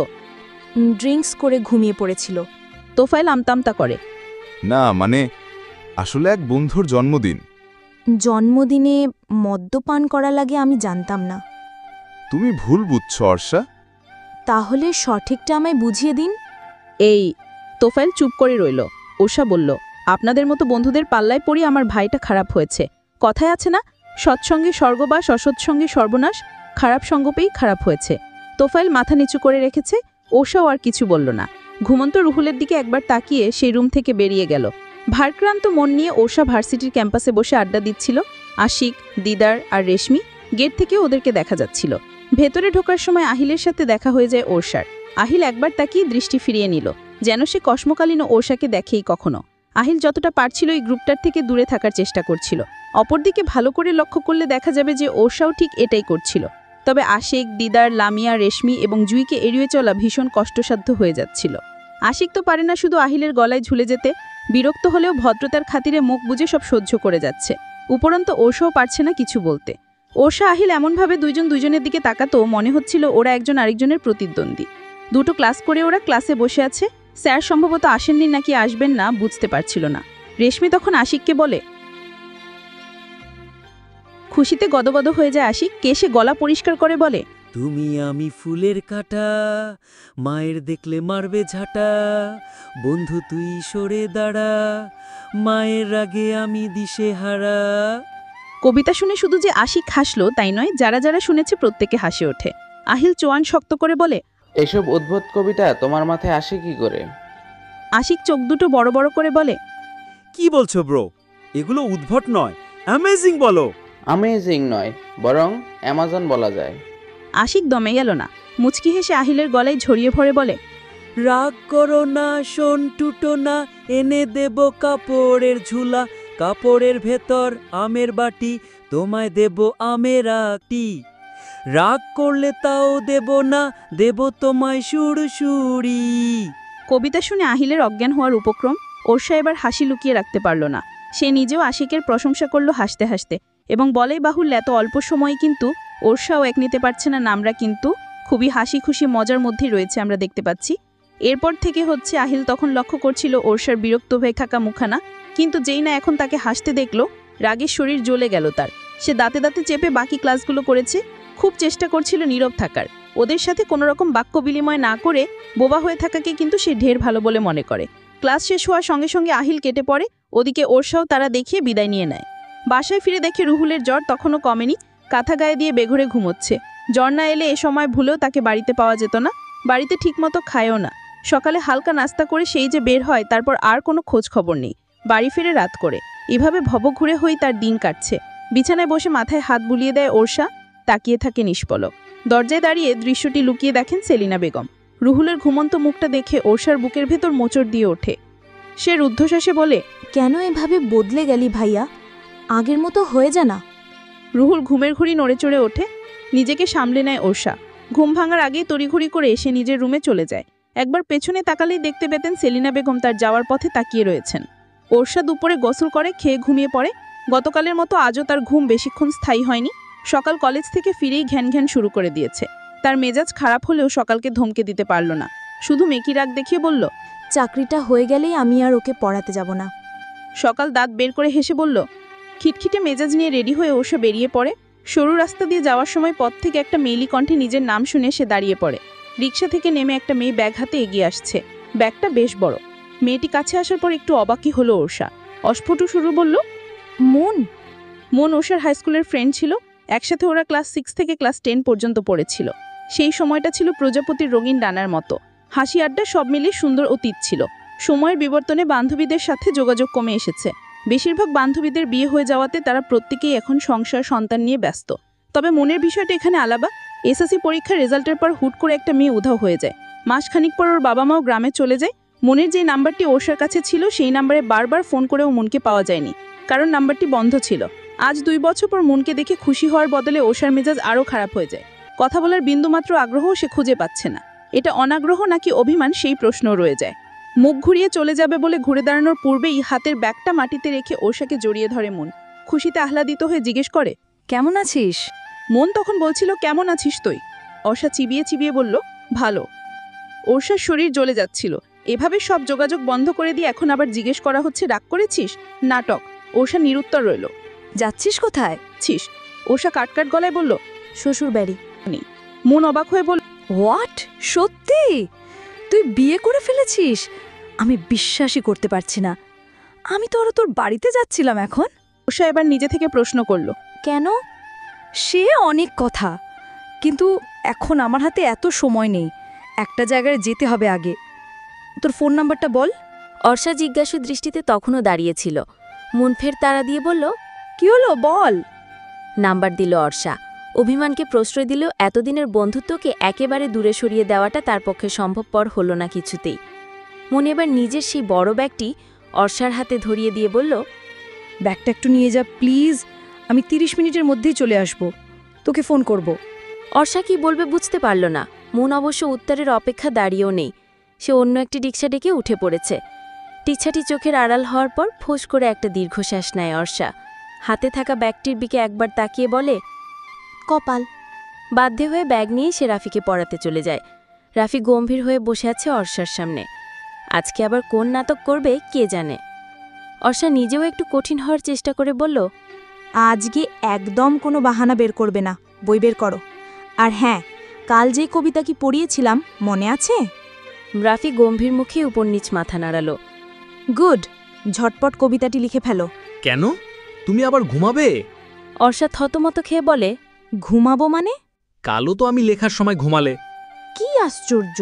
ড্রিঙ্কস করে ঘুমিয়ে পড়েছিল। তোফায়েল আমতামতা করে, না মানে আসলে এক বন্ধুর জন্মদিন। জন্মদিনে মদ্যপান করা লাগে আমি জানতাম না। তুমি ভুল বুঝছো অর্ষা। তাহলে সঠিকটা আমায় বুঝিয়ে দিন। এই তোফায়েল চুপ করে রইল। ওরসা বলল, আপনাদের মতো বন্ধুদের পাল্লায় পড়ি আমার ভাইটা খারাপ হয়েছে। কথায় আছে না, সৎসঙ্গে স্বর্গবাস, অসৎসঙ্গে সর্বনাশ। খারাপ সঙ্গ পেয়েই খারাপ হয়েছে। তোফায়েল মাথা নিচু করে রেখেছে। ওরসাও আর কিছু বলল না। ঘুমন্ত রুহুলের দিকে একবার তাকিয়ে সেই রুম থেকে বেরিয়ে গেল। ভারক্রান্ত মন নিয়ে ওরসা ভার্সিটির ক্যাম্পাসে বসে আড্ডা দিচ্ছিল। আশিক, দিদার আর রেশমি গেট থেকে ওদেরকে দেখা যাচ্ছিল। ভেতরে ঢোকার সময় আহিলের সাথে দেখা হয়ে যায় ওরসার। আহিল একবার তাকিয়ে দৃষ্টি ফিরিয়ে নিল, যেন সে কসমকালীন ওরসাকে দেখেই কখনো। আহিল যতটা পারছিল এই গ্রুপটার থেকে দূরে থাকার চেষ্টা করছিল। অপরদিকে ভালো করে লক্ষ্য করলে দেখা যাবে যে ওরসাও ঠিক এটাই করছিল। তবে আশিক, দিদার, লামিয়া, রেশমি এবং জুইকে এড়িয়ে চলা ভীষণ কষ্টসাধ্য হয়ে যাচ্ছিল। আশিক তো পারে না শুধু আহিলের গলায় ঝুলে যেতে। বিরক্ত হলেও ভদ্রতার খাতিরে মুখ বুজে সব সহ্য করে যাচ্ছে। উপরন্তু ওরসাও পারছে না কিছু বলতে। ওরসা, আহিল এমনভাবে দুইজন দুইজনের দিকে তাকাতো, মনে হচ্ছিল ওরা একজন আরেকজনের প্রতিদ্বন্দ্বী। দুটো ক্লাস করে ওরা ক্লাসে বসে আছে। স্যার সম্ভবত আসেননি নাকি আসবেন না বুঝতে পারছিল না। রেশমি তখন আশিককে বলে, খুশিতে গদগদ হয়ে যায় আশিক। কেসে গলা পরিষ্কার করে বলে, তুমি আমি ফুলের কাঁটা, মায়ের দেখলে মারবে ঝাঁটা, বন্ধু তুই সরে দাঁড়া, মায়ের রাগে আমি দিশেহারা। কবিতা শুনে শুধু যে আশিক হাসলো তাই নয়, যারা যারা শুনেছে প্রত্যেকে হাসি ওঠে। আহিল চোয়ান শক্ত করে বলে, এসব অদ্ভুত কবিতা তোমার মাথায় আসে কি করে? আশিক চোখ দুটো বড় বড় করে বলে, কি বলছো ব্রো, এগুলো উদ্ভট নয়, অ্যামেজিং বলো। অ্যামেজিং নয়, বরং অ্যামাজন বলা যায়। আশিক দমে গেল না। মুচকি হেসে আহিলের গলায় ঝরিয়ে ভরে বলে, রাগ করো না, শোন টুটো না, এনে দেব কাপড়ের ঝুলা, কাপড়ের ভেতর আমের বাটি, তোমায় দেব আমের আটি, রাগ করলে তাও দেব না, দেব তোমায় সুরসুরি। কবিতা শুনে আহিলের অজ্ঞান হওয়ার উপক্রম। ওরসা এবার হাসি লুকিয়ে রাখতে পারল না। সে নিজেও আশিকের প্রশংসা করল হাসতে হাসতে, এবং বলেই বাহুল্য এত অল্প সময় কিন্তু ওরসাও এক নিতে পারছে না নামরা, কিন্তু খুবই হাসি খুশি মজার মধ্যেই রয়েছে আমরা দেখতে পাচ্ছি। এরপর থেকে হচ্ছে আহিল তখন লক্ষ্য করছিল ওরসার বিরক্ত হয়ে থাকা মুখানা, কিন্তু যেই না এখন তাকে হাসতে দেখল, রাগের শরীর জ্বলে গেল তার। সে দাঁতে দাঁতে চেপে বাকি ক্লাসগুলো করেছে, খুব চেষ্টা করছিল নীরব থাকার। ওদের সাথে কোনো রকম বাক্য বিনিময় না করে বোবা হয়ে থাকাকে কিন্তু সে ঢের ভালো বলে মনে করে। ক্লাস শেষ হওয়ার সঙ্গে সঙ্গে আহিল কেটে পড়ে, ওদিকে ওরসাও তারা দেখিয়ে বিদায় নিয়ে নেয়। বাসায় ফিরে দেখে রুহুলের জ্বর তখনও কমেনি, কাঁথা গায়ে দিয়ে বেঘরে ঘুমোচ্ছে। জ্বর না এলে এ সময় ভুলেও তাকে বাড়িতে পাওয়া যেত না, বাড়িতে ঠিকমতো খায়ও না। সকালে হালকা নাস্তা করে সেই যে বের হয়, তারপর আর কোনো খোঁজ খবর নেই। বাড়ি ফিরে রাত করে এভাবে ভবঘুরে হয়েই তার দিন কাটছে। বিছানায় বসে মাথায় হাত বুলিয়ে দেয় ওরসা, তাকিয়ে থাকে নিষ্পলক। দরজায় দাঁড়িয়ে দৃশ্যটি লুকিয়ে দেখেন সেলিনা বেগম। রুহুলের ঘুমন্ত মুখটা দেখে ওরসার বুকের ভেতর মোচড় দিয়ে ওঠে। সে রুদ্ধশ্বাসে বলে, কেন এভাবে বদলে গেলি ভাইয়া? আগের মতো হয়ে যা না। রুহুল ঘুমের ঘুড়ি নড়ে চড়ে ওঠে, নিজেকে সামলে নেয় ওরসা। ঘুম ভাঙার আগেই তড়িঘড়ি করে এসে নিজের রুমে চলে যায়। একবার পেছনে তাকালেই দেখতে পেতেন সেলিনা বেগম তার যাওয়ার পথে তাকিয়ে রয়েছেন। ওরসা দুপুরে গোসল করে খেয়ে ঘুমিয়ে পড়ে। গতকালের মতো আজও তার ঘুম বেশিক্ষণ স্থায়ী হয়নি। সকাল কলেজ থেকে ফিরেই ঘ্যান ঘ্যান শুরু করে দিয়েছে। তার মেজাজ খারাপ হলেও সকালকে ধমকে দিতে পারল না, শুধু মেকি রাগ দেখিয়ে বলল, চাকরিটা হয়ে গেলেই আমি আর ওকে পড়াতে যাব না। সকাল দাঁত বের করে হেসে বলল। খিটখিটে মেজাজ নিয়ে রেডি হয়ে ওরসা বেরিয়ে পড়ে। সরু রাস্তা দিয়ে যাওয়ার সময় পথ থেকে একটা মেয়েলি কণ্ঠে নিজের নাম শুনে সে দাঁড়িয়ে পড়ে। রিকশা থেকে নেমে একটা মেয়ে ব্যাগ হাতে এগিয়ে আসছে। ব্যাগটা বেশ বড়। মেয়েটি কাছে আসার পর একটু অবাকই হলো ওরসা। অস্ফুট শুরু বলল, মন ওরসার হাইস্কুলের ফ্রেন্ড ছিল। একসাথে ওরা ক্লাস 6 থেকে ক্লাস 10 পর্যন্ত পড়েছিল। সেই সময়টা ছিল প্রজাপতির রঙিন ডানার মতো। হাসি আড্ডা সব মিলিয়ে সুন্দর অতীত ছিল। সময়ের বিবর্তনে বান্ধবীদের সাথে যোগাযোগ কমে এসেছে। বেশিরভাগ বান্ধবীদের বিয়ে হয়ে যাওয়াতে তারা প্রত্যেকেই এখন সংসার সন্তান নিয়ে ব্যস্ত। তবে মনের বিষয়টা এখানে আলাদা। এসএসসি পরীক্ষার রেজাল্টের পর হুট করে একটা মেয়ে উধাও হয়ে যায়। মাসখানিক পর ওর বাবা মাও গ্রামে চলে যায়। মনের যে নাম্বারটি ওরসার কাছে ছিল সেই নাম্বারে বারবার ফোন করেও মনকে পাওয়া যায়নি, কারণ নাম্বারটি বন্ধ ছিল। আজ 2 বছর পর মনকে দেখে খুশি হওয়ার বদলে ওরসার মেজাজ আরও খারাপ হয়ে যায়। কথা বলার বিন্দুমাত্র আগ্রহও সে খুঁজে পাচ্ছে না। এটা অনাগ্রহ নাকি অভিমান, সেই প্রশ্ন রয়ে যায়। মুখ ঘুরিয়ে চলে যাবে বলে ঘুরে দাঁড়ানোর পূর্বেই হাতের ব্যাগটা মাটিতে রেখে ওরসাকে জড়িয়ে ধরে মন। খুশিতে আহ্লাদিত হয়ে জিজ্ঞেস করে, কেমন আছিস? মন তখন বলছিল, কেমন আছিস তুই? ওরসা চিবিয়ে চিবিয়ে বলল, ভালো। ওরসার শরীর জ্বলে যাচ্ছিল। এভাবে সব যোগাযোগ বন্ধ করে দিয়ে এখন আবার জিজ্ঞেস করা হচ্ছে রাগ করেছিস? নাটক। ওরসা নিরুত্তর রইল। যাচ্ছিস কোথায়? ওরসা কাটকাট গলায় বলল, শ্বশুর বাড়ি। মন অবাক হয়ে বলল, হোয়াট? সত্যি? তুই বিয়ে করে ফেলেছিস? আমি বিশ্বাসই করতে পারছি না। আমি তো আরো তোর বাড়িতে যাচ্ছিলাম এখন। ওরসা এবার নিজে থেকে প্রশ্ন করল, কেন? সে অনেক কথা, কিন্তু এখন আমার হাতে এত সময় নেই। একটা জায়গায় যেতে হবে আগে। তোর ফোন নাম্বারটা বল। অর্ষা জিজ্ঞাসু দৃষ্টিতে তখনও দাঁড়িয়েছিল। মন ফের তাড়া দিয়ে বলল, কি হলো বল। নাম্বার দিল অর্ষা। অভিমানকে প্রশ্রয় দিলেও এতদিনের বন্ধুত্বকে একেবারে দূরে সরিয়ে দেওয়াটা তার পক্ষে সম্ভবপর হলো না কিছুতেই। মন এবার নিজের সেই বড় ব্যাগটি অর্ষার হাতে ধরিয়ে দিয়ে বলল, ব্যাগটা একটু নিয়ে যা প্লিজ। আমি 30 মিনিটের মধ্যেই চলে আসব, তোকে ফোন করব। অর্ষা কি বলবে বুঝতে পারল না। মন অবশ্য উত্তরের অপেক্ষা দাঁড়িয়েও নেই। সে অন্য একটি রিকশা ডেকে উঠে পড়েছে। রিকশাটি চোখের আড়াল হওয়ার পর ফোঁস করে একটা দীর্ঘশ্বাস নেয় অর্ষা। হাতে থাকা ব্যাগটির দিকে একবার তাকিয়ে বলে, কপাল। বাধ্য হয়ে ব্যাগ নিয়ে সে রাফিকে পড়াতে চলে যায়। রাফি গম্ভীর হয়ে বসে আছে অর্ষার সামনে। আজকে আবার কোন নাটক করবে কে জানে। অর্ষা নিজেও একটু কঠিন হওয়ার চেষ্টা করে বলল, আজকে একদম কোনো বাহানা বের করবে না, বই বের করো। আর হ্যাঁ, কাল যে কবিতা কি পড়িয়েছিলাম মনে আছে? রাফি গম্ভীর মুখে উপর নিচ মাথা নাড়াল। গুড, ঝটপট কবিতাটি লিখে ফেলো। কেন? তুমি আবার ঘুমাবে? অর্ষা থতমত খেয়ে বলে, ঘুমাবো মানে? কালও তো আমি লেখার সময় ঘুমালে। কি আশ্চর্য,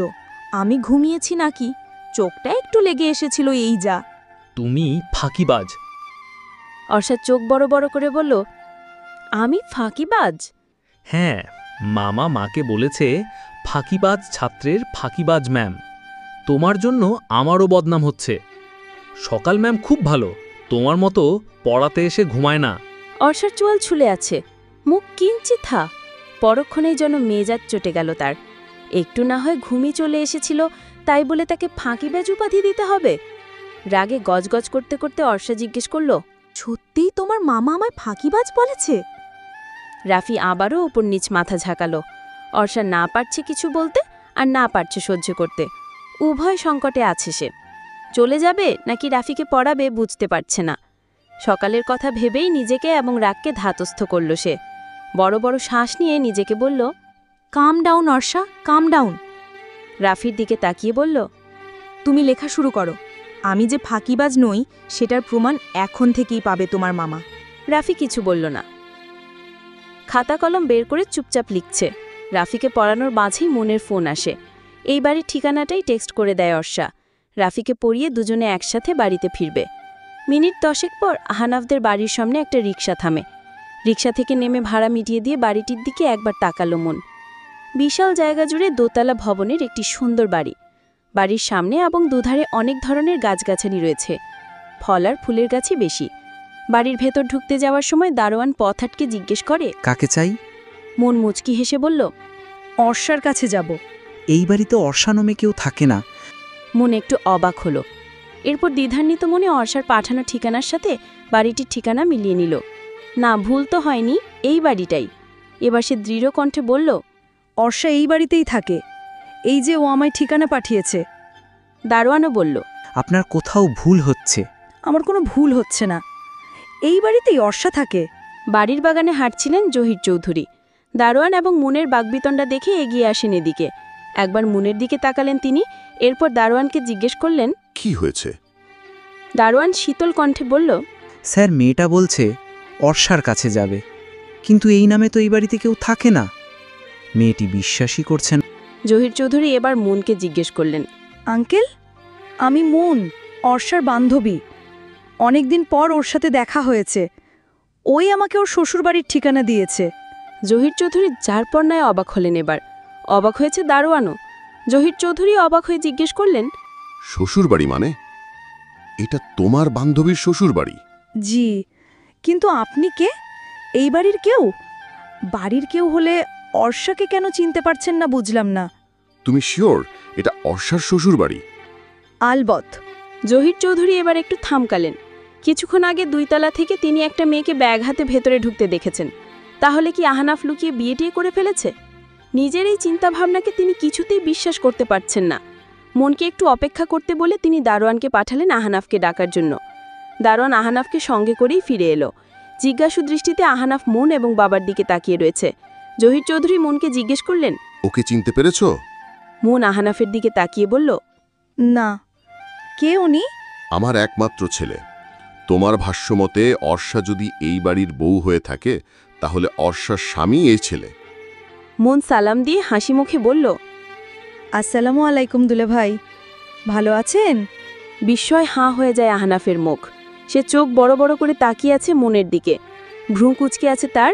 আমি ঘুমিয়েছি নাকি? চোখটা একটু লেগে এসেছিল, এই যা। তুমি ফাঁকিবাজ। অর্ষা চোখ বড় বড় করে বলল, আমি ফাঁকিবাজ? হ্যাঁ, মামা মাকে বলেছে ফাঁকিবাজ ছাত্রের ফাঁকিবাজ ম্যাম। তোমার জন্য আমারও বদনাম হচ্ছে। সকাল ম্যাম খুব ভালো, তোমার মতো পড়াতে এসে ঘুমায় না। অর্ষার চোয়াল ছুলে আছে, মুখ কিঞ্চিত থা। পরক্ষণেই যেন মেজাজ চটে গেল তার। একটু না হয় ঘুমি চলে এসেছিল, তাই বলে তাকে ফাঁকিবাজ উপাধি দিতে হবে? রাগে গজগজ করতে করতে অর্ষা জিজ্ঞেস করল, সত্যিই তোমার মামা আমায় ফাঁকিবাজ বলেছে? রাফি আবারও উপর নিচ মাথা ঝাঁকালো। অর্ষা না পারছে কিছু বলতে, আর না পারছে সহ্য করতে। উভয় সংকটে আছে সে। চলে যাবে নাকি রাফিকে পড়াবে বুঝতে পারছে না। সকালের কথা ভেবেই নিজেকে এবং রাগকে ধাতস্থ করল সে। বড় বড় শ্বাস নিয়ে নিজেকে বলল, কাম ডাউন অর্ষা, কাম ডাউন। রাফির দিকে তাকিয়ে বলল, তুমি লেখা শুরু করো। আমি যে ফাঁকিবাজ নই সেটার প্রমাণ এখন থেকেই পাবে তোমার মামা। রাফি কিছু বলল না, খাতা কলম বের করে চুপচাপ লিখছে। রাফিকে পড়ানোর মাঝেই মনের ফোন আসে। এই বাড়ির ঠিকানাটাই টেক্সট করে দেয় অর্ষা। রাফিকে পড়িয়ে দুজনে একসাথে বাড়িতে ফিরবে। মিনিট 10 পর আহনাফদের বাড়ির সামনে একটা রিকশা থামে। রিকশা থেকে নেমে ভাড়া মিটিয়ে দিয়ে বাড়িটির দিকে একবার তাকালো মন। বিশাল জায়গা জুড়ে দোতলা ভবনের একটি সুন্দর বাড়ি। বাড়ির সামনে এবং দুধারে অনেক ধরনের গাছগাছালি রয়েছে। ফল আর ফুলের গাছই বেশি। বাড়ির ভেতর ঢুকতে যাওয়ার সময় দারোয়ান পথ আটকে জিজ্ঞেস করে, কাকে চাই? মন মুচকি হেসে বলল, অর্ষার কাছে যাব। এই বাড়িতে অর্ষা নামে কেউ থাকে না। মন একটু অবাক হলো। এরপর দ্বিধান্বিত মনে অর্ষার পাঠানো ঠিকানার সাথে বাড়িটির ঠিকানা মিলিয়ে নিল। না, ভুল তো হয়নি, এই বাড়িটাই। এবার সে দৃঢ় কণ্ঠে বলল, অর্ষা এই বাড়িতেই থাকে। এই যে ও আমায় ঠিকানা পাঠিয়েছে। দারোয়ানও বলল, আপনার কোথাও ভুল হচ্ছে। আমার কোনো ভুল হচ্ছে না, এই বাড়িতেই অর্ষা থাকে। বাড়ির বাগানে হাঁটছিলেন জহির চৌধুরী। দারোয়ান এবং মুনের বাগবিতণ্ডা দেখে এগিয়ে আসেন এদিকে। একবার মুনের দিকে তাকালেন তিনি, এরপর দারোয়ানকে জিজ্ঞেস করলেন, কি হয়েছে? দারোয়ান শীতল কণ্ঠে বলল, স্যার, মেয়েটা বলছে অর্ষার কাছে যাবে, কিন্তু এই নামে তো এই বাড়িতে কেউ থাকে না। মেয়েটি বিশ্বাসই করছেন। জহির চৌধুরী এবার মুনকে জিজ্ঞেস করলেন, আঙ্কেল, আমি মুন, অর্ষার বান্ধবী। অনেকদিন পর ওর সাথে দেখা হয়েছে। ওই আমাকে ওর শ্বশুরবাড়ির ঠিকানা দিয়েছে। জহির চৌধুরী যার পর নয় অবাক হলেন। এবার অবাক হয়েছে দারোয়ানও। জহির চৌধুরী অবাক হয়ে জিজ্ঞেস করলেন, শ্বশুরবাড়ি মানে? এটা তোমার বান্ধবীর শ্বশুরবাড়ি? জি, কিন্তু আপনি কে? এই বাড়ির কেউ? বাড়ির কেউ হলে অর্ষাকে কেন চিনতে পারছেন না বুঝলাম না। তুমি শিওর এটা অর্ষার শ্বশুরবাড়ি? আলবত। জহির চৌধুরী এবার একটু থামকালেন। কিছুক্ষণ আগে 2 তলা থেকে তিনি একটা মেয়েকে ব্যাগ হাতে ভেতরে ঢুকতে দেখেছেন। তাহলে কি আহনাফ লুকিয়ে বিয়েটিয়ে করে ফেলেছে? নিজের এই চিন্তাভাবনাকে তিনি কিছুতেই বিশ্বাস করতে পারছেন না। মনকে একটু অপেক্ষা করতে বলে তিনি দারোয়ানকে পাঠালেন আহনাফকে ডাকার জন্য। দারোয়ান আহনাফকে সঙ্গে করেই ফিরে এলো। জিজ্ঞাসু দৃষ্টিতে আহনাফ মন এবং বাবার দিকে তাকিয়ে রয়েছে। জহির চৌধুরী মনকে জিজ্ঞেস করলেন, ওকে চিনতে পেরেছ? মন আহনাফের দিকে তাকিয়ে বলল, না। কে উনি? আমার একমাত্র ছেলে। তোমার ভাষ্যমতে অর্ষা যদি এই বাড়ির বউ হয়ে থাকে, তাহলে অর্ষার স্বামী এই ছেলে। মন সালাম দিয়ে হাসি মুখে বলল, আসসালামু আলাইকুম দুলে ভাই, ভালো আছেন? বিস্ময় হাঁ হয়ে যায় আহনাফের মুখ। সে চোখ বড় বড় করে তাকিয়ে আছে মনের দিকে। ভ্রু কুচকে আছে তার।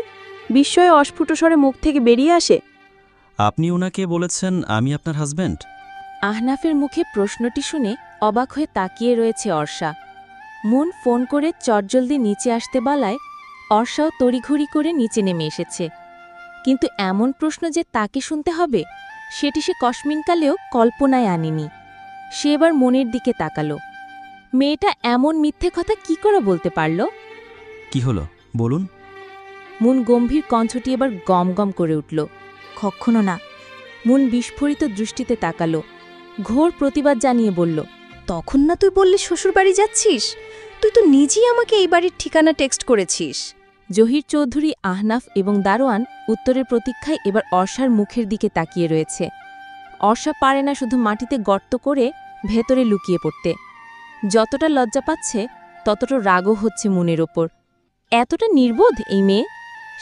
বিস্ময়ে অস্ফুট স্বরে মুখ থেকে বেরিয়ে আসে, আপনি ওনাকে বলেছেন আমি আপনার হাজব্যান্ড? আহনাফের মুখে প্রশ্নটি শুনে অবাক হয়ে তাকিয়ে রয়েছে অর্ষা। মন ফোন করে চটজলদি নিচে আসতে বলায় অর্ষাও তড়িঘড়ি করে নিচে নেমে এসেছে। কিন্তু এমন প্রশ্ন যে তাকে শুনতে হবে সেটি সে কসমিনকালেও কল্পনায় আনেনি। সে এবার মনের দিকে তাকালো। মেয়েটা এমন মিথ্যে কথা কি করে বলতে পারল? কি হলো বলুন। মন গম্ভীর কণ্ঠটি এবার গম গম করে উঠল। কখনো না। মন বিস্ফোরিত দৃষ্টিতে তাকালো। ঘোর প্রতিবাদ জানিয়ে বলল, তখন না তুই বললি শ্বশুরবাড়ি যাচ্ছিস? তুই তো নিজেই আমাকে এই বাড়ির ঠিকানা টেক্সট করেছিস। জহির চৌধুরী, আহনাফ এবং দারোয়ান উত্তরের প্রতীক্ষায় এবার অর্ষার মুখের দিকে তাকিয়ে রয়েছে। অর্ষা পারে না শুধু মাটিতে গর্ত করে ভেতরে লুকিয়ে পড়তে। যতটা লজ্জা পাচ্ছে ততটা রাগও হচ্ছে মনের ওপর। এতটা নির্বোধ এই মেয়ে।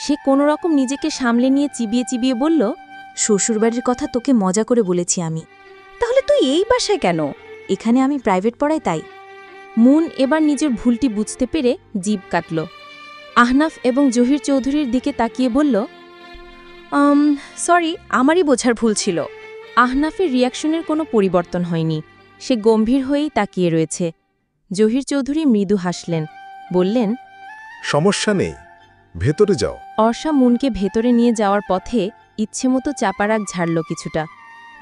সে কোনো রকম নিজেকে সামলে নিয়ে চিবিয়ে চিবিয়ে বলল, শ্বশুরবাড়ির কথা তোকে মজা করে বলেছি আমি। তাহলে তুই এই বাসায় কেন? এখানে আমি প্রাইভেট পড়াই তাই। মুন এবার নিজের ভুলটি বুঝতে পেরে জিভ কাটল। আহনাফ এবং জহির চৌধুরীর দিকে তাকিয়ে বলল, সরি, আমারই বোঝার ভুল ছিল। আহনাফের রিয়াকশনের কোনো পরিবর্তন হয়নি। সে গম্ভীর হয়েই তাকিয়ে রয়েছে। জহির চৌধুরী মৃদু হাসলেন, বললেন, সমস্যা নেই, ভেতরে যাও। অর্ষা মুনকে ভেতরে নিয়ে যাওয়ার পথে ইচ্ছেমতো চাপারাগ ঝাড়ল কিছুটা।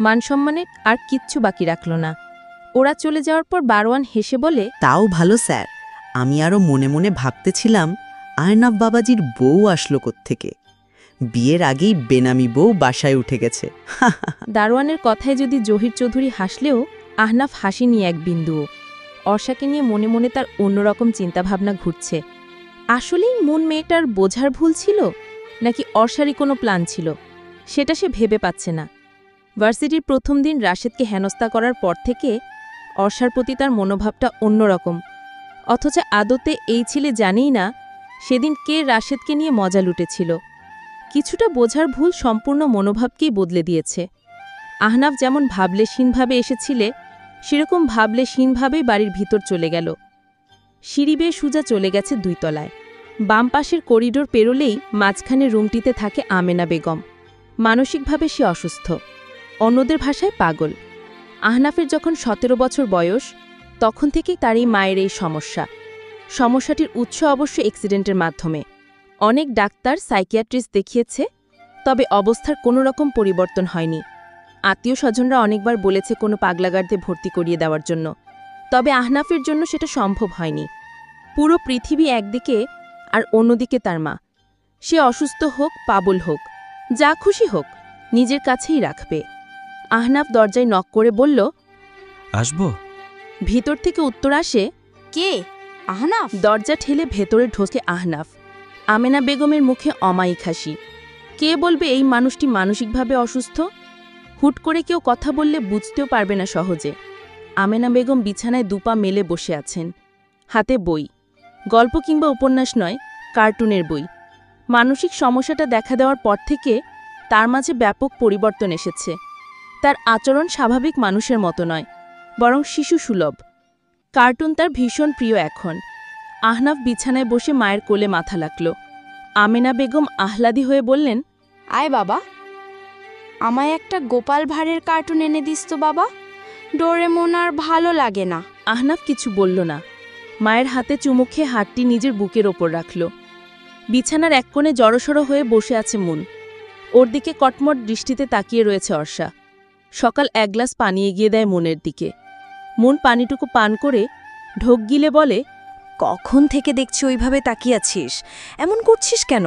মানসম্মানের আর কিচ্ছু বাকি রাখল না। ওরা চলে যাওয়ার পর বারোয়ান হেসে বলে, তাও ভালো স্যার, আমি আরও মনে মনে ভাবতেছিলাম আয়নাফ বাবাজির বউ আসলো কোত্থেকে। বিয়ের আগেই বেনামি বউ বাসায় উঠে গেছে। দারোয়ানের কথায় যদি জহির চৌধুরী হাসলেও আহনাফ হাসিনি এক বিন্দুও। অর্ষাকে নিয়ে মনে মনে তার অন্যরকম চিন্তাভাবনা ঘুরছে। আসলেই মন মেয়েটার বোঝার ভুল ছিল, নাকি অর্ষারই কোনো প্ল্যান ছিল, সেটা সে ভেবে পাচ্ছে না। ভার্সিটির প্রথম দিন রাশেদকে হেনস্থা করার পর থেকে অর্ষার প্রতি তার মনোভাবটা অন্যরকম, অথচ আদতে এই ছেলে জানেই না সেদিন কে রাশেদকে নিয়ে মজা লুটেছিল। কিছুটা বোঝার ভুল সম্পূর্ণ মনোভাবকেই বদলে দিয়েছে। আহনাফ যেমন ভাবলেশহীনভাবে এসেছিলে, সেরকম ভাবলেশহীনভাবেই বাড়ির ভিতর চলে গেল। সিঁড়ি বেয়ে সুজা চলে গেছে 2 তলায়। বাম পাশের করিডোর পেরোলেই মাঝখানে রুমটিতে থাকে আমেনা বেগম। মানসিকভাবে সে অসুস্থ, অন্যদের ভাষায় পাগল। আহনাফের যখন 17 বছর বয়স, তখন থেকেই তার এই মায়ের এই সমস্যাটির উৎস অবশ্য অ্যাক্সিডেন্টের মাধ্যমে। অনেক ডাক্তার, সাইকিয়াট্রিস্ট দেখিয়েছে, তবে অবস্থার কোনো রকম পরিবর্তন হয়নি। আত্মীয় স্বজনরা অনেকবার বলেছে কোনো পাগলাগারদে ভর্তি করিয়ে দেওয়ার জন্য, তবে আহনাফের জন্য সেটা সম্ভব হয়নি। পুরো পৃথিবী একদিকে আর অন্যদিকে তার মা। সে অসুস্থ হোক, পাগল হোক, যা খুশি হোক, নিজের কাছেই রাখবে। আহনাফ দরজায় নক করে বলল, আসবো? ভিতর থেকে উত্তর আসে, কে? আহনাফ? দরজা ঠেলে ভেতরে ঢোকে আহনাফ। আমেনা বেগমের মুখে অমায়িক হাসি। কে বলবে এই মানুষটি মানসিকভাবে অসুস্থ? হুট করে কেউ কথা বললে বুঝতেও পারবে না সহজে। আমেনা বেগম বিছানায় দুপা মেলে বসে আছেন, হাতে বই। গল্প কিংবা উপন্যাস নয়, কার্টুনের বই। মানসিক সমস্যাটা দেখা দেওয়ার পর থেকে তার মাঝে ব্যাপক পরিবর্তন এসেছে। তার আচরণ স্বাভাবিক মানুষের মতো নয়, বরং শিশু সুলভ। কার্টুন তার ভীষণ প্রিয় এখন। আহনাফ বিছানায় বসে মায়ের কোলে মাথা লাগল। আমেনা বেগম আহ্লাদি হয়ে বললেন, আয় বাবা, আমায় একটা গোপাল ভাঁড়ের কার্টুন এনে দিস তো বাবা, ডোরেমন আর ভালো লাগে না। আহনাফ কিছু বলল না। মায়ের হাতে চুমু খেয়ে হাতটি নিজের বুকের ওপর রাখল। বিছানার এক কোণে জড়সড় হয়ে বসে আছে মুন। ওর দিকে কটমট দৃষ্টিতে তাকিয়ে রয়েছে অর্ষা। সকাল 1 গ্লাস পানি এগিয়ে দেয় মুনের দিকে। মুন পানিটুকু পান করে ঢোক গিলে বলে, কখন থেকে দেখছি ওইভাবে তাকিয়ে আছিস, এমন করছিস কেন?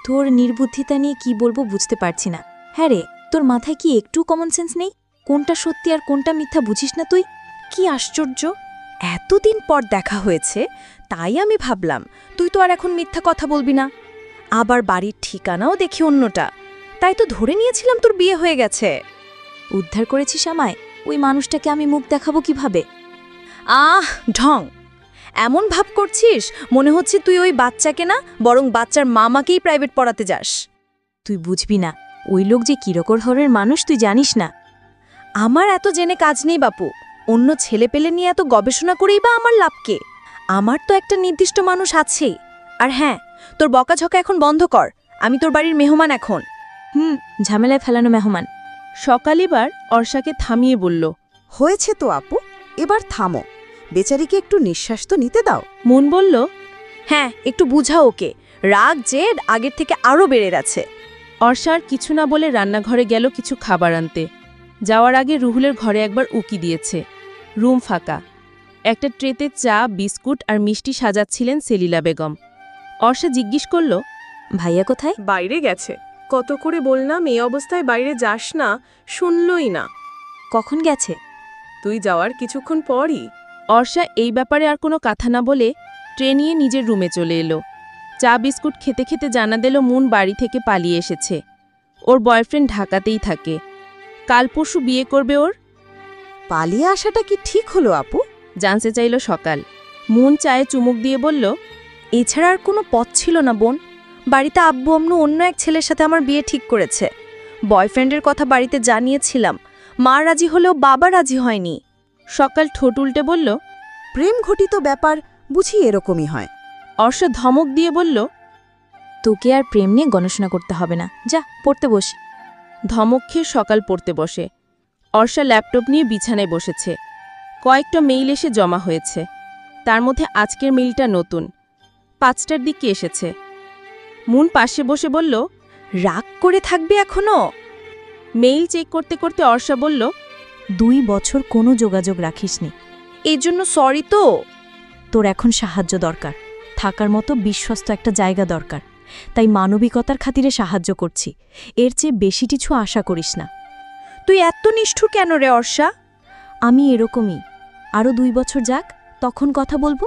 তোর নির্বুদ্ধিতা নিয়ে কি বলবো বুঝতে পারছি না। হ্যাঁ রে, তোর মাথায় কি একটু কমন সেন্স নেই? কোনটা সত্যি আর কোনটা মিথ্যা বুঝিস না তুই? কি আশ্চর্য, এতদিন পর দেখা হয়েছে, তাই আমি ভাবলাম তুই তো আর এখন মিথ্যা কথা বলবি না। আবার বাড়ির ঠিকানাও দেখি অন্যটা, তাই তো ধরে নিয়েছিলাম তোর বিয়ে হয়ে গেছে। উদ্ধার করেছিস আমায়, ওই মানুষটাকে আমি মুখ দেখাবো কিভাবে? আহ ঢং, এমন ভাব করছিস মনে হচ্ছে তুই ওই বাচ্চাকে না, বরং বাচ্চার মামাকেই প্রাইভেট পড়াতে যাস। তুই বুঝবি না, ওই লোক যে কিরকম ধরনের মানুষ তুই জানিস না। আমার এত জেনে কাজ নেই বাপু, অন্য ছেলে পেলে নিয়ে এত গবেষণা করেই বা আমার লাভকে? আমার তো একটা নির্দিষ্ট মানুষ আছেই। আর হ্যাঁ, তোর বকাঝকা এখন বন্ধ কর, আমি তোর বাড়ির মেহমান এখন। ঝামেলায় ফেলানো মেহমান। সকালিবার অর্ষাকে থামিয়ে বলল, হয়েছে তো আপু, এবার থামো, বেচারিকে একটু নিঃশ্বাস তো নিতে দাও। মুন বলল, হ্যাঁ একটু বুঝাও ওকে, রাগ জেদ আগের থেকে আরও বেড়ে গেছে। অর্ষার কিছু না বলে রান্নাঘরে গেল কিছু খাবার আনতে। যাওয়ার আগে রুহুলের ঘরে একবার উকি দিয়েছে। রুম ফাঁকা। একটা ট্রেতে চা, বিস্কুট আর মিষ্টি সাজাচ্ছিলেন সেলিলা বেগম। অর্ষা জিজ্ঞেস করল, ভাইয়া কোথায়? বাইরে গেছে। কত করে বললাম এই অবস্থায় বাইরে যাস না, শুনলই না। কখন গেছে? তুই যাওয়ার কিছুক্ষণ পরই। অর্ষা এই ব্যাপারে আর কোনো কথা না বলে ট্রে নিয়ে নিজের রুমে চলে এলো। চা বিস্কুট খেতে খেতে জানা দিল মুন বাড়ি থেকে পালিয়ে এসেছে। ওর বয়ফ্রেন্ড ঢাকাতেই থাকে, কাল পরশু বিয়ে করবে ওর। পালিয়ে আসাটা কি ঠিক হলো আপু? জানতে চাইল সকাল। মুন চায়ে চুমুক দিয়ে বলল, এছাড়া আর কোনো পথ ছিল না বোন। বাড়িতে আব্বু আম্মু অন্য এক ছেলের সাথে আমার বিয়ে ঠিক করেছে। বয়ফ্রেন্ডের কথা বাড়িতে জানিয়েছিলাম, মা রাজি হলেও বাবা রাজি হয়নি। সকাল ঠোঁট উল্টে বলল, প্রেম ঘটিত ব্যাপার বুঝি এরকমই হয়। অর্ষা ধমক দিয়ে বলল, তোকে আর প্রেম নিয়ে গবেষণা করতে হবে না, যা পড়তে বস। ধমক খেয়ে সকাল পড়তে বসে। অর্ষা ল্যাপটপ নিয়ে বিছানায় বসেছে। কয়েকটা মেইল এসে জমা হয়েছে, তার মধ্যে আজকের মেইলটা নতুন, 5টার দিকে এসেছে। মুন পাশে বসে বলল, রাগ করে থাকবে এখনো? মেইল চেক করতে করতে অর্ষা বলল, 2 বছর কোনো যোগাযোগ রাখিসনি, এই জন্য সরি। তো তোর এখন সাহায্য দরকার, থাকার মতো বিশ্বস্ত একটা জায়গা দরকার, তাই মানবিকতার খাতিরে সাহায্য করছি, এর চেয়ে বেশি কিছু আশা করিস না। তুই এত নিষ্ঠুর কেন রে অর্ষা? আমি এরকমই, আরও 2 বছর যাক, তখন কথা বলবো।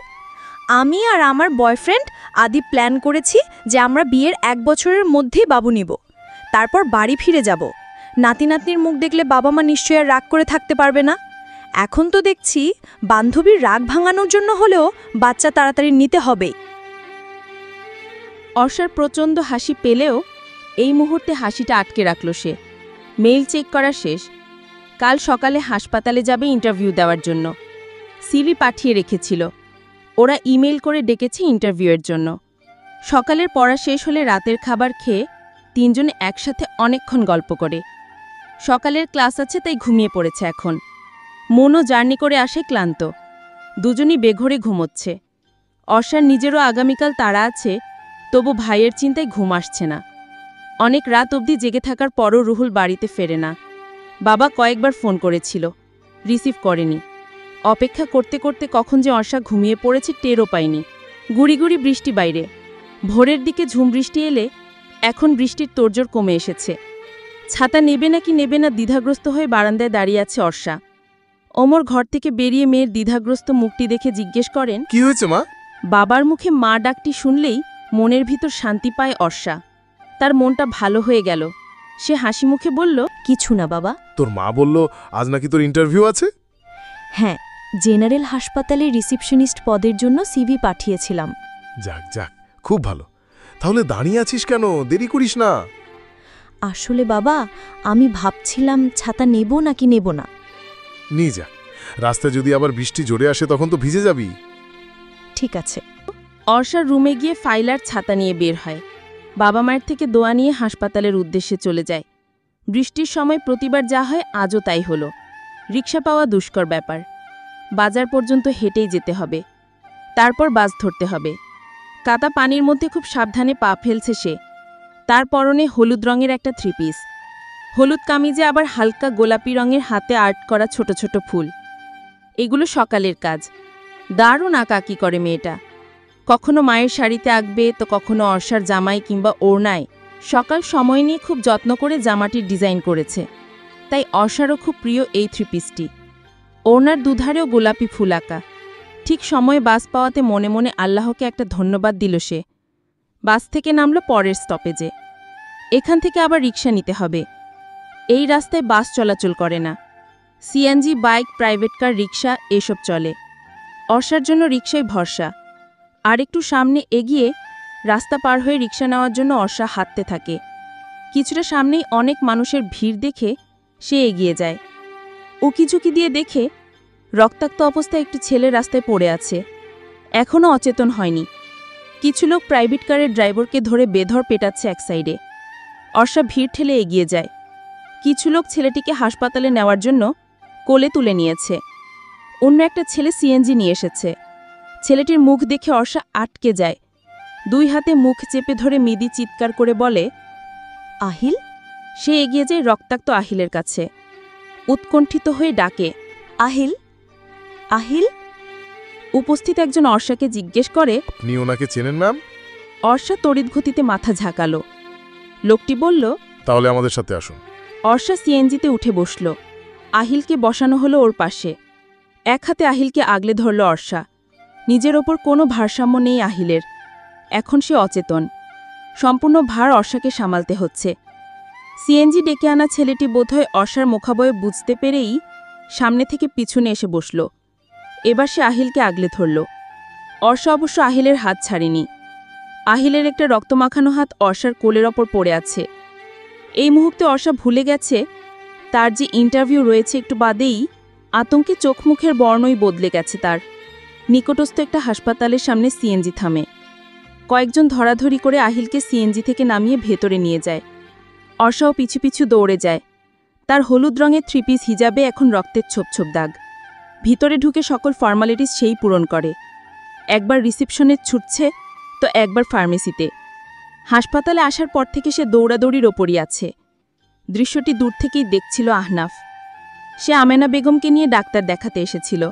আমি আর আমার বয়ফ্রেন্ড আদি প্ল্যান করেছি যে আমরা বিয়ের 1 বছরের মধ্যেই বাবু নিব, তারপর বাড়ি ফিরে যাব। নাতি নাতনির মুখ দেখলে বাবা মা নিশ্চয়ই আর রাগ করে থাকতে পারবে না। এখন তো দেখছি বান্ধবীর রাগ ভাঙানোর জন্য হলেও বাচ্চা তাড়াতাড়ি নিতে হবেই। অর্ষার প্রচণ্ড হাসি পেলেও এই মুহূর্তে হাসিটা আটকে রাখল সে। মেইল চেক করা শেষ। কাল সকালে হাসপাতালে যাবে ইন্টারভিউ দেওয়ার জন্য। সিভি পাঠিয়ে রেখেছিল। ওরা ইমেল করে ডেকেছে ইন্টারভিউয়ের জন্য। সকালের পড়া শেষ হলে রাতের খাবার খেয়ে তিনজনে একসাথে অনেকক্ষণ গল্প করে। সকালের ক্লাস আছে তাই ঘুমিয়ে পড়েছে এখন। মনও জার্নি করে আসে ক্লান্ত। দুজনই বেঘরে ঘুমোচ্ছে। অর্ষার নিজেরও আগামীকাল তাড়া আছে, তবু ভাইয়ের চিন্তায় ঘুম আসছে না। অনেক রাত অবধি জেগে থাকার পরও রুহুল বাড়িতে ফেরে না। বাবা কয়েকবার ফোন করেছিল, রিসিভ করেনি। অপেক্ষা করতে করতে কখন যে অর্ষা ঘুমিয়ে পড়েছে টেরও পায়নি। গুড়ি গুড়ি বৃষ্টি বাইরে। ভোরের দিকে ঝুম বৃষ্টি এলে এখন বৃষ্টির তোড়জোড় কমে এসেছে। ছাতা নেবে নাকি নেবে না দ্বিধাগ্রস্ত হয়ে বারান্দায় দাঁড়িয়ে আছে অর্ষা। ওমর ঘর থেকে বেরিয়ে মেয়ের দ্বিধাগ্রস্ত মুখটি দেখে জিজ্ঞেস করেন, কি হয়েছে মা? বাবার মুখে মা ডাকটি শুনলেই মনের ভিতর শান্তি পায় অর্ষা। তার মনটা ভালো হয়ে গেল। সে হাসি মুখে বলল, কিছু না বাবা। তোর মা বলল আজ নাকি তোর ইন্টারভিউ আছে? হ্যাঁ, জেনারেল হাসপাতালে রিসেপশনিস্ট পদের জন্য সিভি পাঠিয়েছিলাম। যাক যাক, খুব ভালো। তাহলে দাঁড়িয়ে আছিস কেন? দেরি করিস না। আসলে বাবা, আমি ভাবছিলাম ছাতা নেব নাকি নেব না। নিয়ে যা, রাস্তায় যদি আবার বৃষ্টি জোরে আসে তখন তো ভিজে যাবি। ঠিক আছে। অর্ষার রুমে গিয়ে ফাইলার ছাতা নিয়ে বের হয়। বাবা মায়ের থেকে দোয়া নিয়ে হাসপাতালের উদ্দেশ্যে চলে যায়। বৃষ্টির সময় প্রতিবার যা হয় আজও তাই হলো। রিকশা পাওয়া দুষ্কর ব্যাপার। বাজার পর্যন্ত হেঁটেই যেতে হবে, তারপর বাস ধরতে হবে। কাদা পানির মধ্যে খুব সাবধানে পা ফেলছে সে। তার পরনে হলুদ রঙের একটা 3 পিস, হলুদ কামিজে আবার হালকা গোলাপি রঙের হাতে আর্ট করা ছোট ছোট ফুল। এগুলো সকালের কাজ। দারুণ আঁকাকি করে মেয়েটা। কখনো মায়ের শাড়িতে আঁকবে, তো কখনো অর্ষার জামাই কিংবা ওড়নায়। সকাল সময় নিয়ে খুব যত্ন করে জামাটির ডিজাইন করেছে, তাই অর্ষারও খুব প্রিয় এই 3 পিসটি। ওড়নার দুধারেও গোলাপি ফুল আঁকা। ঠিক সময়ে বাস পাওয়াতে মনে মনে আল্লাহকে একটা ধন্যবাদ দিল সে। বাস থেকে নামল পরের স্টপেজে। এখান থেকে আবার রিকশা নিতে হবে। এই রাস্তায় বাস চলাচল করে না। CNG, bike, private car, rickshaw এসব চলে। অর্ষার জন্য রিকশাই ভরসা। আর একটু সামনে এগিয়ে রাস্তা পার হয়ে রিকশা নেওয়ার জন্য অর্ষা হাঁটতে থাকে। কিছুটা সামনেই অনেক মানুষের ভিড় দেখে সে এগিয়ে যায়। উকিঝুঁকি দিয়ে দেখে রক্তাক্ত অবস্থায় একটি ছেলে রাস্তায় পড়ে আছে, এখনও অচেতন হয়নি। কিছু লোক প্রাইভেট কারের ড্রাইভারকে ধরে বেধড় পেটাচ্ছে এক সাইডে। অর্ষা ভিড় ঠেলে এগিয়ে যায়। কিছু লোক ছেলেটিকে হাসপাতালে নেওয়ার জন্য কোলে তুলে নিয়েছে। অন্য একটা ছেলে সিএনজি নিয়ে এসেছে। ছেলেটির মুখ দেখে অর্ষা আটকে যায়। 2 হাতে মুখ চেপে ধরে মিদি চিৎকার করে বলে, আহিল। সে এগিয়ে যায় রক্তাক্ত আহিলের কাছে। উৎকণ্ঠিত হয়ে ডাকে, আহিল, আহিল। উপস্থিত একজন অর্ষাকে জিজ্ঞেস করে, আপনি ওনাকে চেনেন ম্যাম? অর্ষা তড়িৎ গতিতে মাথা ঝাঁকালো। লোকটি বলল, তাহলে আমাদের সাথে আসুন। অর্ষা সিএনজিতে উঠে বসল। আহিলকে বসানো হলো ওর পাশে। এক হাতে আহিলকে আগলে ধরল অর্ষা। নিজের ওপর কোনো ভারসাম্য নেই আহিলের। এখন সে অচেতন। সম্পূর্ণ ভার অর্ষাকে সামালতে হচ্ছে। সিএনজি ডেকে আনা ছেলেটি বোধহয় অর্ষার মুখাবয়ে বুঝতে পেরেই সামনে থেকে পিছনে এসে বসল। এবার সে আহিলকে আগলে ধরল। অর্ষা অবশ্য আহিলের হাত ছাড়েনি। আহিলের একটা রক্তমাখানো হাত অর্ষার কোলের ওপর পড়ে আছে। এই মুহূর্তে অর্ষা ভুলে গেছে তার যে ইন্টারভিউ রয়েছে একটু বাদেই। আতঙ্কে চোখ মুখের বর্ণই বদলে গেছে তার। নিকটস্থ একটা হাসপাতালের সামনে সিএনজি থামে। কয়েকজন ধরাধরি করে আহিলকে সিএনজি থেকে নামিয়ে ভেতরে নিয়ে যায়। অর্ষাও পিছু পিছু দৌড়ে যায়। তার হলুদ রঙের 3 পিস হিজাবে এখন রক্তের ছোপ ছোপ দাগ। ভিতরে ঢুকে সকল ফর্মালিটিস সেই পূরণ করে। একবার রিসেপশনে ছুটছে, তো একবার ফার্মেসিতে। হাসপাতালে আসার পর থেকে সে দৌড়াদৌড়ির ওপরই আছে। দৃশ্যটি দূর থেকেই দেখছিল আহনাফ। সে আমেনা বেগমকে নিয়ে ডাক্তার দেখাতে এসেছিল।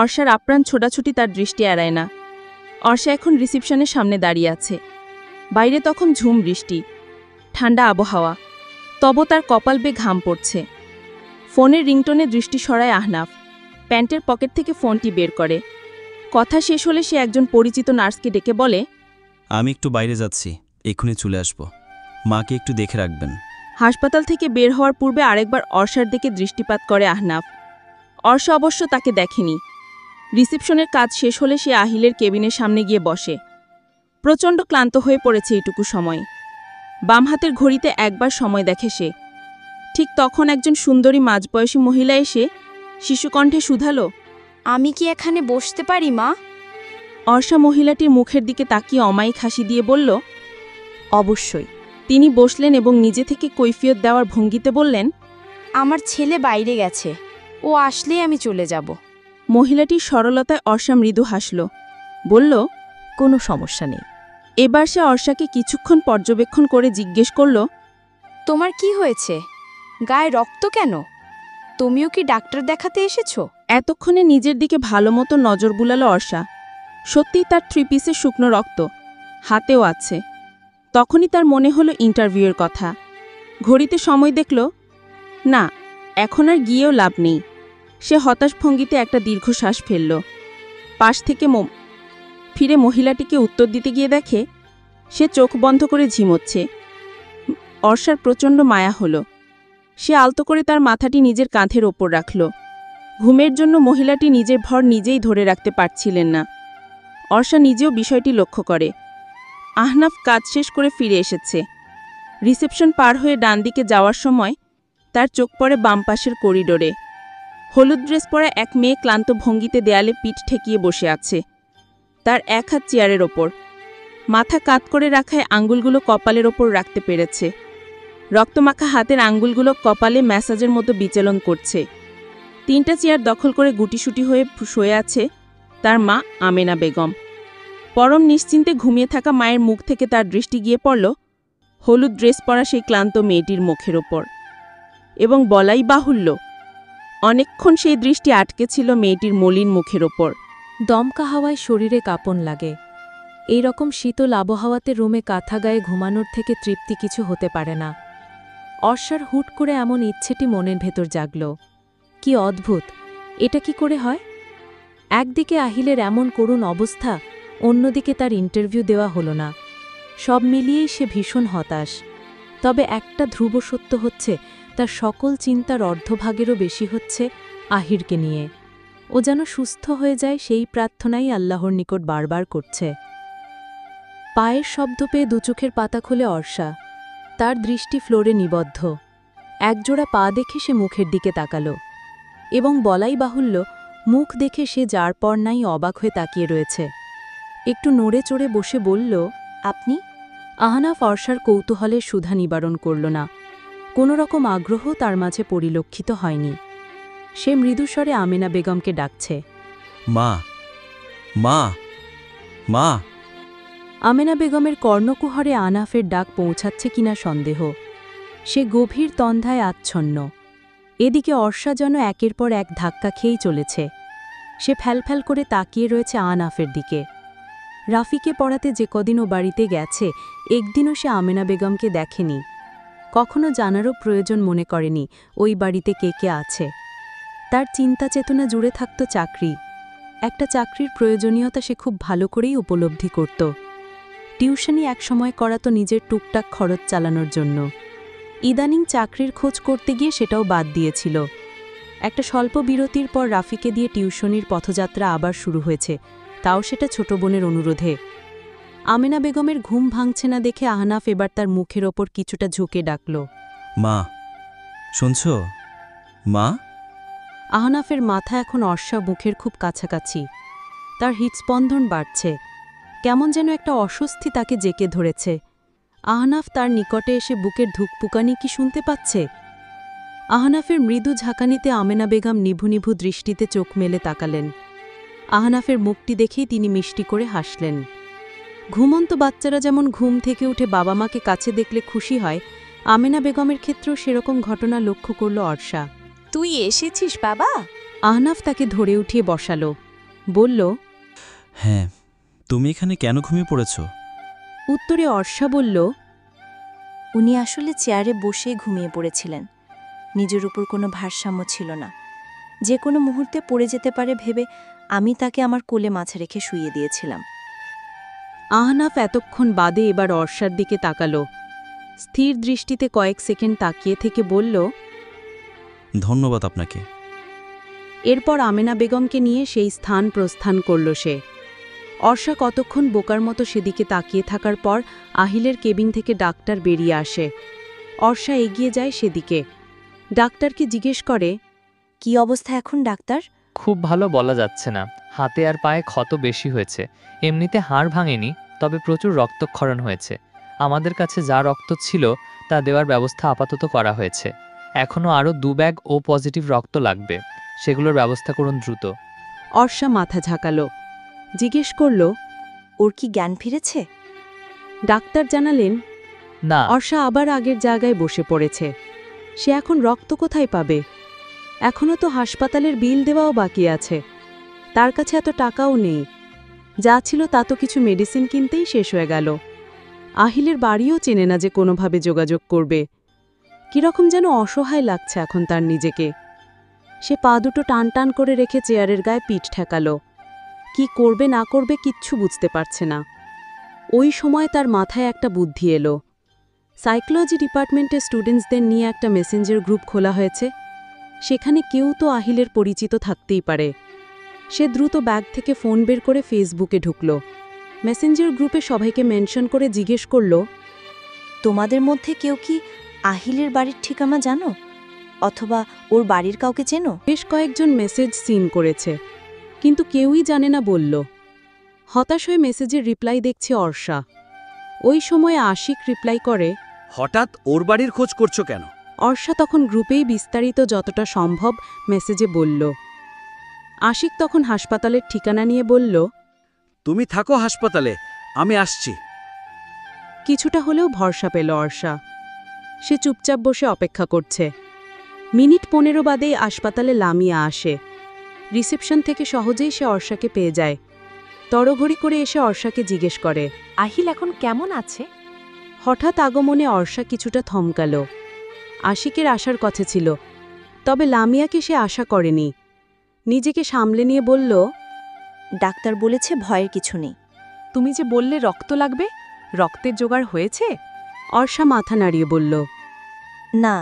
অর্ষার আপ্রাণ ছোটাছুটি তার দৃষ্টি এড়ায় না। অর্ষা এখন রিসেপশনের সামনে দাঁড়িয়ে আছে। বাইরে তখন ঝুম বৃষ্টি, ঠান্ডা আবহাওয়া, তবু তার কপাল বেয়ে ঘাম পড়ছে। ফোনের রিংটোনে দৃষ্টি সরায় আহনাফ। প্যান্টের পকেট থেকে ফোনটি বের করে। কথা শেষ হলে সে একজন পরিচিত নার্সকে ডেকে বলে, আমি একটু বাইরে যাচ্ছি, এক্ষুনি চলে আসব। মাকে একটু দেখে রাখবেন। হাসপাতাল থেকে বের হওয়ার পূর্বে আরেকবার অর্ষার দিকে দৃষ্টিপাত করে আহনাফ। অর্ষা অবশ্য তাকে দেখেনি। রিসেপশনের কাজ শেষ হলে সে আহিলের কেবিনের সামনে গিয়ে বসে। প্রচণ্ড ক্লান্ত হয়ে পড়েছে এইটুকু সময়। বাম হাতের ঘড়িতে একবার সময় দেখে সে। ঠিক তখন একজন সুন্দরী মাঝবয়সী মহিলা এসে শিশুকণ্ঠে শুধালো, আমি কি এখানে বসতে পারি মা? অর্ষা মহিলাটির মুখের দিকে তাকিয়ে অমায়িক হাসি দিয়ে বলল, অবশ্যই। তিনি বসলেন এবং নিজে থেকে কৈফিয়ত দেওয়ার ভঙ্গিতে বললেন, আমার ছেলে বাইরে গেছে, ও আসলেই আমি চলে যাব। মহিলাটির সরলতায় অর্ষা মৃদু হাসল, বলল, কোনো সমস্যা নেই। এবার সে অর্ষাকে কিছুক্ষণ পর্যবেক্ষণ করে জিজ্ঞেস করল, তোমার কি হয়েছে? গায়ে রক্ত কেন? তুমিও কি ডাক্তার দেখাতে এসেছো? এতক্ষণে নিজের দিকে ভালোমতো নজর বুলালো অর্ষা। সত্যিই তার 3 পিসের শুকনো রক্ত হাতেও আছে। তখনই তার মনে হলো ইন্টারভিউয়ের কথা। ঘড়িতে সময় দেখল, না, এখন আর গিয়েও লাভ নেই। সে হতাশ ভঙ্গিতে একটা দীর্ঘশ্বাস ফেলল। পাশ থেকে ফিরে মহিলাটিকে উত্তর দিতে গিয়ে দেখে সে চোখ বন্ধ করে ঝিমোচ্ছে। অর্ষার প্রচণ্ড মায়া হলো। সে আলতো করে তার মাথাটি নিজের কাঁধের ওপর রাখল। ঘুমের জন্য মহিলাটি নিজের ভর নিজেই ধরে রাখতে পারছিলেন না। অর্ষা নিজেও বিষয়টি লক্ষ্য করে। আহনাফ কাজ শেষ করে ফিরে এসেছে। রিসেপশন পার হয়ে ডান দিকে যাওয়ার সময় তার চোখ পড়ে বাম পাশের করিডোরে। হলুদ ড্রেস পরা এক মেয়ে ক্লান্ত ভঙ্গিতে দেয়ালে পিঠ ঠেকিয়ে বসে আছে। তার এক হাত চেয়ারের ওপর, মাথা কাত করে রাখায় আঙ্গুলগুলো কপালের ওপর রাখতে পেরেছে। রক্তমাখা হাতের আঙ্গুলগুলো কপালে ম্যাসাজের মতো বিচলন করছে। 3টা চেয়ার দখল করে গুটিসুটি হয়ে শুয়ে আছে তার মা আমেনা বেগম। পরম নিশ্চিন্তে ঘুমিয়ে থাকা মায়ের মুখ থেকে তার দৃষ্টি গিয়ে পড়ল হলুদ ড্রেস পরা সেই ক্লান্ত মেয়েটির মুখের ওপর। এবং বলাই বাহুল্য, অনেকক্ষণ সেই দৃষ্টি আটকে ছিল মেয়েটির মলিন মুখের ওপর। দমকা হাওয়ায় শরীরে কাঁপন লাগে। এই রকম শীতল আবহাওয়াতে রুমে কাঁথা গায়ে ঘুমানোর থেকে তৃপ্তি কিছু হতে পারে না। অর্ষার হুট করে এমন ইচ্ছেটি মনের ভেতর জাগল। কি অদ্ভুত, এটা কি করে হয়? একদিকে আহিলের এমন করুণ অবস্থা, অন্যদিকে তার ইন্টারভিউ দেওয়া হলো না। সব মিলিয়েই সে ভীষণ হতাশ। তবে একটা ধ্রুব সত্য হচ্ছে, তার সকল চিন্তার অর্ধভাগেরও বেশি হচ্ছে আহিরকে নিয়ে। ও যেন সুস্থ হয়ে যায় সেই প্রার্থনাই আল্লাহর নিকট বারবার করছে। পায়ের শব্দ পেয়ে দুচোখের পাতা খুলে অর্ষা। তার দৃষ্টি ফ্লোরে নিবদ্ধ। একজোড়া পা দেখে সে মুখের দিকে তাকাল। এবং বলাই বাহুল্য, মুখ দেখে সে যার পর নাই অবাক হয়ে তাকিয়ে রয়েছে। একটু নড়ে চড়ে বসে বলল, আপনি? আহনাফ অর্ষার কৌতূহলে সুধা নিবারণ করল না। কোনো রকম আগ্রহ তার মাঝে পরিলক্ষিত হয়নি। সে মৃদুস্বরে আমেনা বেগমকে ডাকছে, মা, মা, মা। আমেনা বেগমের কর্ণকুহরে আহনাফের ডাক পৌঁছাচ্ছে কিনা সন্দেহ। সে গভীর তন্দ্রায় আচ্ছন্ন। এদিকে অর্ষা যেন একের পর এক ধাক্কা খেয়েই চলেছে। সে ফ্যালফ্যাল করে তাকিয়ে রয়েছে আহনাফের দিকে। রাফিকে পড়াতে যে কদিনও বাড়িতে গেছে, একদিনও সে আমেনা বেগমকে দেখেনি। কখনো জানারও প্রয়োজন মনে করেনি ওই বাড়িতে কে কে আছে। তার চিন্তা চেতনা জুড়ে থাকত চাকরি। একটা চাকরির প্রয়োজনীয়তা সে খুব ভালো করেই উপলব্ধি করত। টিউশনি একসময় করাতো নিজের টুকটাক খরচ চালানোর জন্য। ইদানিং চাকরির খোঁজ করতে গিয়ে সেটাও বাদ দিয়েছিল। একটা স্বল্প বিরতির পর রাফিকে দিয়ে টিউশনির পথযাত্রা আবার শুরু হয়েছে, তাও সেটা ছোট বোনের অনুরোধে। আমেনা বেগমের ঘুম ভাঙছে না দেখে আহনাফ এবার তার মুখের ওপর কিছুটা ঝুঁকে ডাকল, মা, শুনছ? মা? আহনাফের মাথা এখন অর্ষা মুখের খুব কাছাকাছি। তার হৃৎস্পন্দন বাড়ছে। কেমন যেন একটা অস্বস্তি তাকে জেকে ধরেছে। আহনাফ তার নিকটে এসে বুকের ধুকপুকানি কি শুনতে পাচ্ছে? আহনাফের মৃদু ঝাঁকানিতে আমেনা বেগম নিভু নিভু দৃষ্টিতে চোখ মেলে তাকালেন। আহনাফের মুখটি দেখেই তিনি মিষ্টি করে হাসলেন। ঘুমন্ত বাচ্চারা যেমন ঘুম থেকে উঠে বাবা মাকে কাছে দেখলে খুশি হয়, আমেনা বেগমের ক্ষেত্রেও সেরকম ঘটনা লক্ষ্য করল অর্ষা। তুই এসেছিস বাবা? আহনাফ তাকে ধরে উঠিয়ে বসালো, বলল, হ্যাঁ, তুমি এখানে কেন ঘুমিয়ে পড়েছ? উত্তরে অর্ষা বলল, উনি আসলে চেয়ারে বসে ঘুমিয়ে পড়েছিলেন। নিজের উপর কোনো ভারসাম্য ছিল না। যে কোনো মুহূর্তে পড়ে যেতে পারে ভেবে আমি তাকে আমার কোলে মাঝে রেখে শুইয়ে দিয়েছিলাম। আহনাফ এতক্ষণ বাদে এবার অর্ষার দিকে তাকালো। স্থির দৃষ্টিতে কয়েক সেকেন্ড তাকিয়ে থেকে বলল, ধন্যবাদ আপনাকে। এরপর আমেনা বেগমকে নিয়ে সেই স্থান প্রস্থান করল সে। অর্ষা কতক্ষণ বোকার মতো সেদিকে তাকিয়ে থাকার পর আহিলের কেবিন থেকে ডাক্তার বেরিয়ে আসে। অর্ষা এগিয়ে যায় সেদিকে। ডাক্তারকে জিজ্ঞেস করে, কি অবস্থা এখন ডাক্তার? খুব ভালো বলা যাচ্ছে না, হাতে আর পায়ে ক্ষত বেশি হয়েছে। এমনিতে হাড় ভাঙেনি, তবে প্রচুর রক্তক্ষরণ হয়েছে। আমাদের কাছে যা রক্ত ছিল তা দেওয়ার ব্যবস্থা আপাতত করা হয়েছে। এখনও আরও 2 ব্যাগ ও পজিটিভ রক্ত লাগবে, সেগুলোর ব্যবস্থা করুন দ্রুত। অর্ষা মাথা ঝাঁকালো। জিজ্ঞেস করল, ওর কি জ্ঞান ফিরেছে? ডাক্তার জানালেন, না। অর্ষা আবার আগের জায়গায় বসে পড়েছে। সে এখন রক্ত কোথায় পাবে? এখনও তো হাসপাতালের বিল দেওয়াও বাকি আছে। তার কাছে এত টাকাও নেই। যা ছিল তা তো কিছু মেডিসিন কিনতেই শেষ হয়ে গেল। আহিলের বাড়িও চেনে না যে কোনোভাবে যোগাযোগ করবে। কিরকম যেন অসহায় লাগছে এখন তার নিজেকে। সে পা দুটো টান টান করে রেখে চেয়ারের গায়ে পিঠ ঠেকালো। কি করবে না করবে কিচ্ছু বুঝতে পারছে না। ওই সময় তার মাথায় একটা বুদ্ধি এলো। সাইকোলজি ডিপার্টমেন্টের স্টুডেন্টসদের নিয়ে একটা মেসেঞ্জার গ্রুপ খোলা হয়েছে। সেখানে কেউ তো আহিলের পরিচিত থাকতেই পারে। সে দ্রুত ব্যাগ থেকে ফোন বের করে ফেসবুকে ঢুকল। মেসেঞ্জার গ্রুপে সবাইকে মেনশন করে জিজ্ঞেস করল, তোমাদের মধ্যে কেউ কি আহিলের বাড়ির ঠিকানা জানো? অথবা ওর বাড়ির কাউকে চেনো? বেশ কয়েকজন মেসেজ সিন করেছে, কিন্তু কেউই জানে না বলল। হতাশ হয়ে মেসেজের রিপ্লাই দেখছে অর্ষা। ওই সময়ে আশিক রিপ্লাই করে, হঠাৎ ওর বাড়ির খোঁজ করছো কেন? অর্ষা তখন গ্রুপেই বিস্তারিত যতটা সম্ভব মেসেজে বলল। আশিক তখন হাসপাতালের ঠিকানা নিয়ে বলল, তুমি থাকো হাসপাতালে, আমি আসছি। কিছুটা হলেও ভরসা পেল অর্ষা। সে চুপচাপ বসে অপেক্ষা করছে। মিনিট 15 বাদেই হাসপাতালে লামিয়া আসে। রিসেপশন থেকে সহজেই সে অর্ষাকে পেয়ে যায়। তড়ঘড়ি করে এসে অর্ষাকে জিজ্ঞেস করে, আহিল এখন কেমন আছে? হঠাৎ আগমনে অর্ষা কিছুটা থমকাল। আশিকের আসার কথা ছিল, তবে লামিয়াকে সে আশা করেনি। নিজেকে সামলে নিয়ে বলল, ডাক্তার বলেছে ভয়ের কিছু নেই। তুমি যে বললে রক্ত লাগবে, রক্তের জোগাড় হয়েছে? অর্ষা মাথা নাড়িয়ে বলল, না।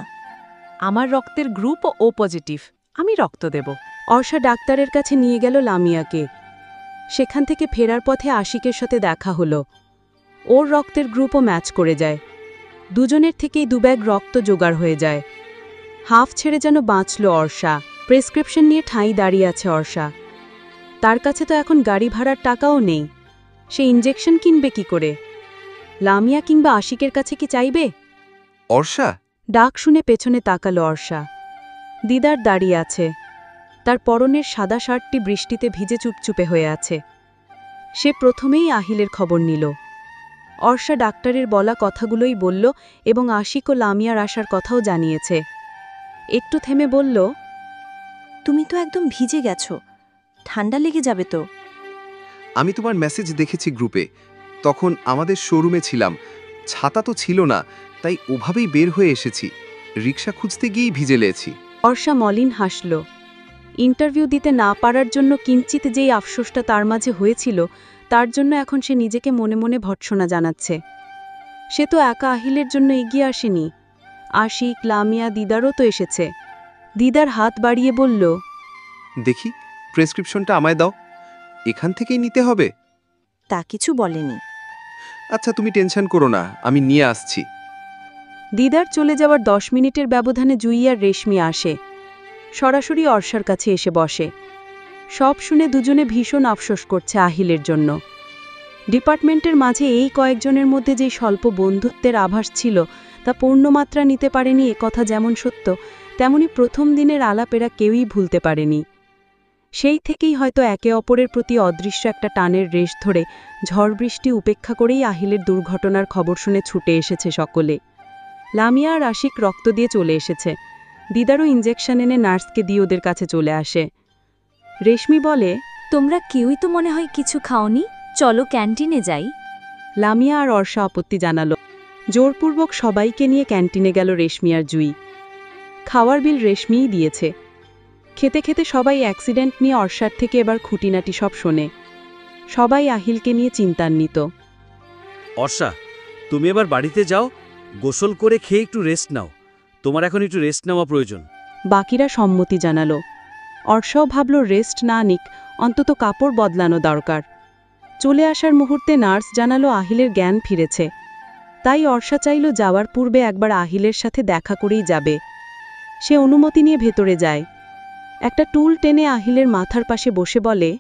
আমার রক্তের গ্রুপ ও পজিটিভ, আমি রক্ত দেব। অর্ষা ডাক্তারের কাছে নিয়ে গেল লামিয়াকে। সেখান থেকে ফেরার পথে আশিকের সাথে দেখা হলো। ওর রক্তের গ্রুপও ম্যাচ করে যায়। দুজনের থেকেই 2 ব্যাগ রক্ত জোগাড় হয়ে যায়। হাফ ছেড়ে যেন বাঁচল অর্ষা। প্রেসক্রিপশন নিয়ে ঠাঁই দাঁড়িয়ে আছে অর্ষা। তার কাছে তো এখন গাড়ি ভাড়ার টাকাও নেই। সে ইনজেকশন কিনবে কি করে? লামিয়া কিংবা আশিকের কাছে কি চাইবে? অর্ষা? ডাক শুনে পেছনে তাকালো অর্ষা। দিদার দাঁড়িয়ে আছে। তার পরনের সাদা শার্টটি বৃষ্টিতে ভিজে চুপচুপে হয়ে আছে। সে প্রথমেই আহিলের খবর নিল। অর্ষা ডাক্তারের বলা কথাগুলোই বলল এবং আশিক ও লামিয়ার আসার কথাও জানিয়েছে। একটু থেমে বলল, তুমি তো একদম ভিজে গেছো, ঠান্ডা লেগে যাবে তো। আমি তোমার মেসেজ দেখেছি গ্রুপে, তখন আমাদের শোরুমে ছিলাম, ছাতা তো ছিল না, তাই ওভাবেই বের হয়ে এসেছি। রিকশা খুঁজতে গিয়েই ভিজে লেছি। অর্ষা মলিন হাসল। ইন্টারভিউ দিতে না পারার জন্য কিঞ্চিত যেই আফসোসটা তার মাঝে হয়েছিল, তার জন্য এখন সে নিজেকে মনে মনে ভর্ৎসনা জানাচ্ছে। সে তো একা আহিলের জন্য এগিয়ে আসেনি। আশিক, লামিয়া, দিদারও তো এসেছে। দিদার হাত বাড়িয়ে বলল, দেখি প্রেসক্রিপশনটা আমায় দাও, এখান থেকেই নিতে হবে? তা কিছু বলেনি। আচ্ছা তুমি টেনশন করো না, আমি নিয়ে আসছি। দিদার চলে যাওয়ার 10 মিনিটের ব্যবধানে জুই আর রেশমি আসে। সরাসরি অর্ষার কাছে এসে বসে। সব শুনে দুজনে ভীষণ আফসোস করছে আহিলের জন্য। ডিপার্টমেন্টের মাঝে এই কয়েকজনের মধ্যে যে স্বল্প বন্ধুত্বের আভাস ছিল তা পূর্ণমাত্রা নিতে পারেনি, একথা যেমন সত্য, তেমনি প্রথম দিনের আলাপেরা কেউই ভুলতে পারেনি। সেই থেকেই হয়তো একে অপরের প্রতি অদৃশ্য একটা টানের রেশ ধরে ঝড় বৃষ্টি উপেক্ষা করেই আহিলের দুর্ঘটনার খবর শুনে ছুটে এসেছে সকলে। লামিয়া আর আশিক রক্ত দিয়ে চলে এসেছে। দিদারও ইনজেকশন এনে নার্সকে দিয়ে ওদের কাছে চলে আসে। রেশমি বলে, তোমরা কেউই তো মনে হয় কিছু খাওনি, চলো ক্যান্টিনে যাই। লামিয়া আর অর্ষা আপত্তি জানালো। জোরপূর্বক সবাইকে নিয়ে ক্যান্টিনে গেল রেশমি আর জুই। খাওয়ার বিল রেশমিই দিয়েছে। খেতে খেতে সবাই অ্যাক্সিডেন্ট নিয়ে অর্ষার থেকে এবার খুঁটিনাটি সব শোনে। সবাই আহিলকে নিয়ে চিন্তান্বিত। অর্ষা, তুমি এবার বাড়িতে যাও, গোসল করে খেয়ে একটু রেস্ট নাও। তোমার এখন একটু রেস্ট নেওয়া প্রয়োজন। বাকিরা সম্মতি জানালো। অর্ষাও ভাবল রেস্ট না নিক, অন্তত কাপড় বদলানো দরকার। চলে আসার মুহূর্তে নার্স জানালো আহিলের জ্ঞান ফিরেছে। তাই অর্ষা চাইল যাওয়ার পূর্বে একবার আহিলের সাথে দেখা করেই যাবে। সে অনুমতি নিয়ে ভেতরে যায়। একটা টুল টেনে আহিলের মাথার পাশে বসে বলে,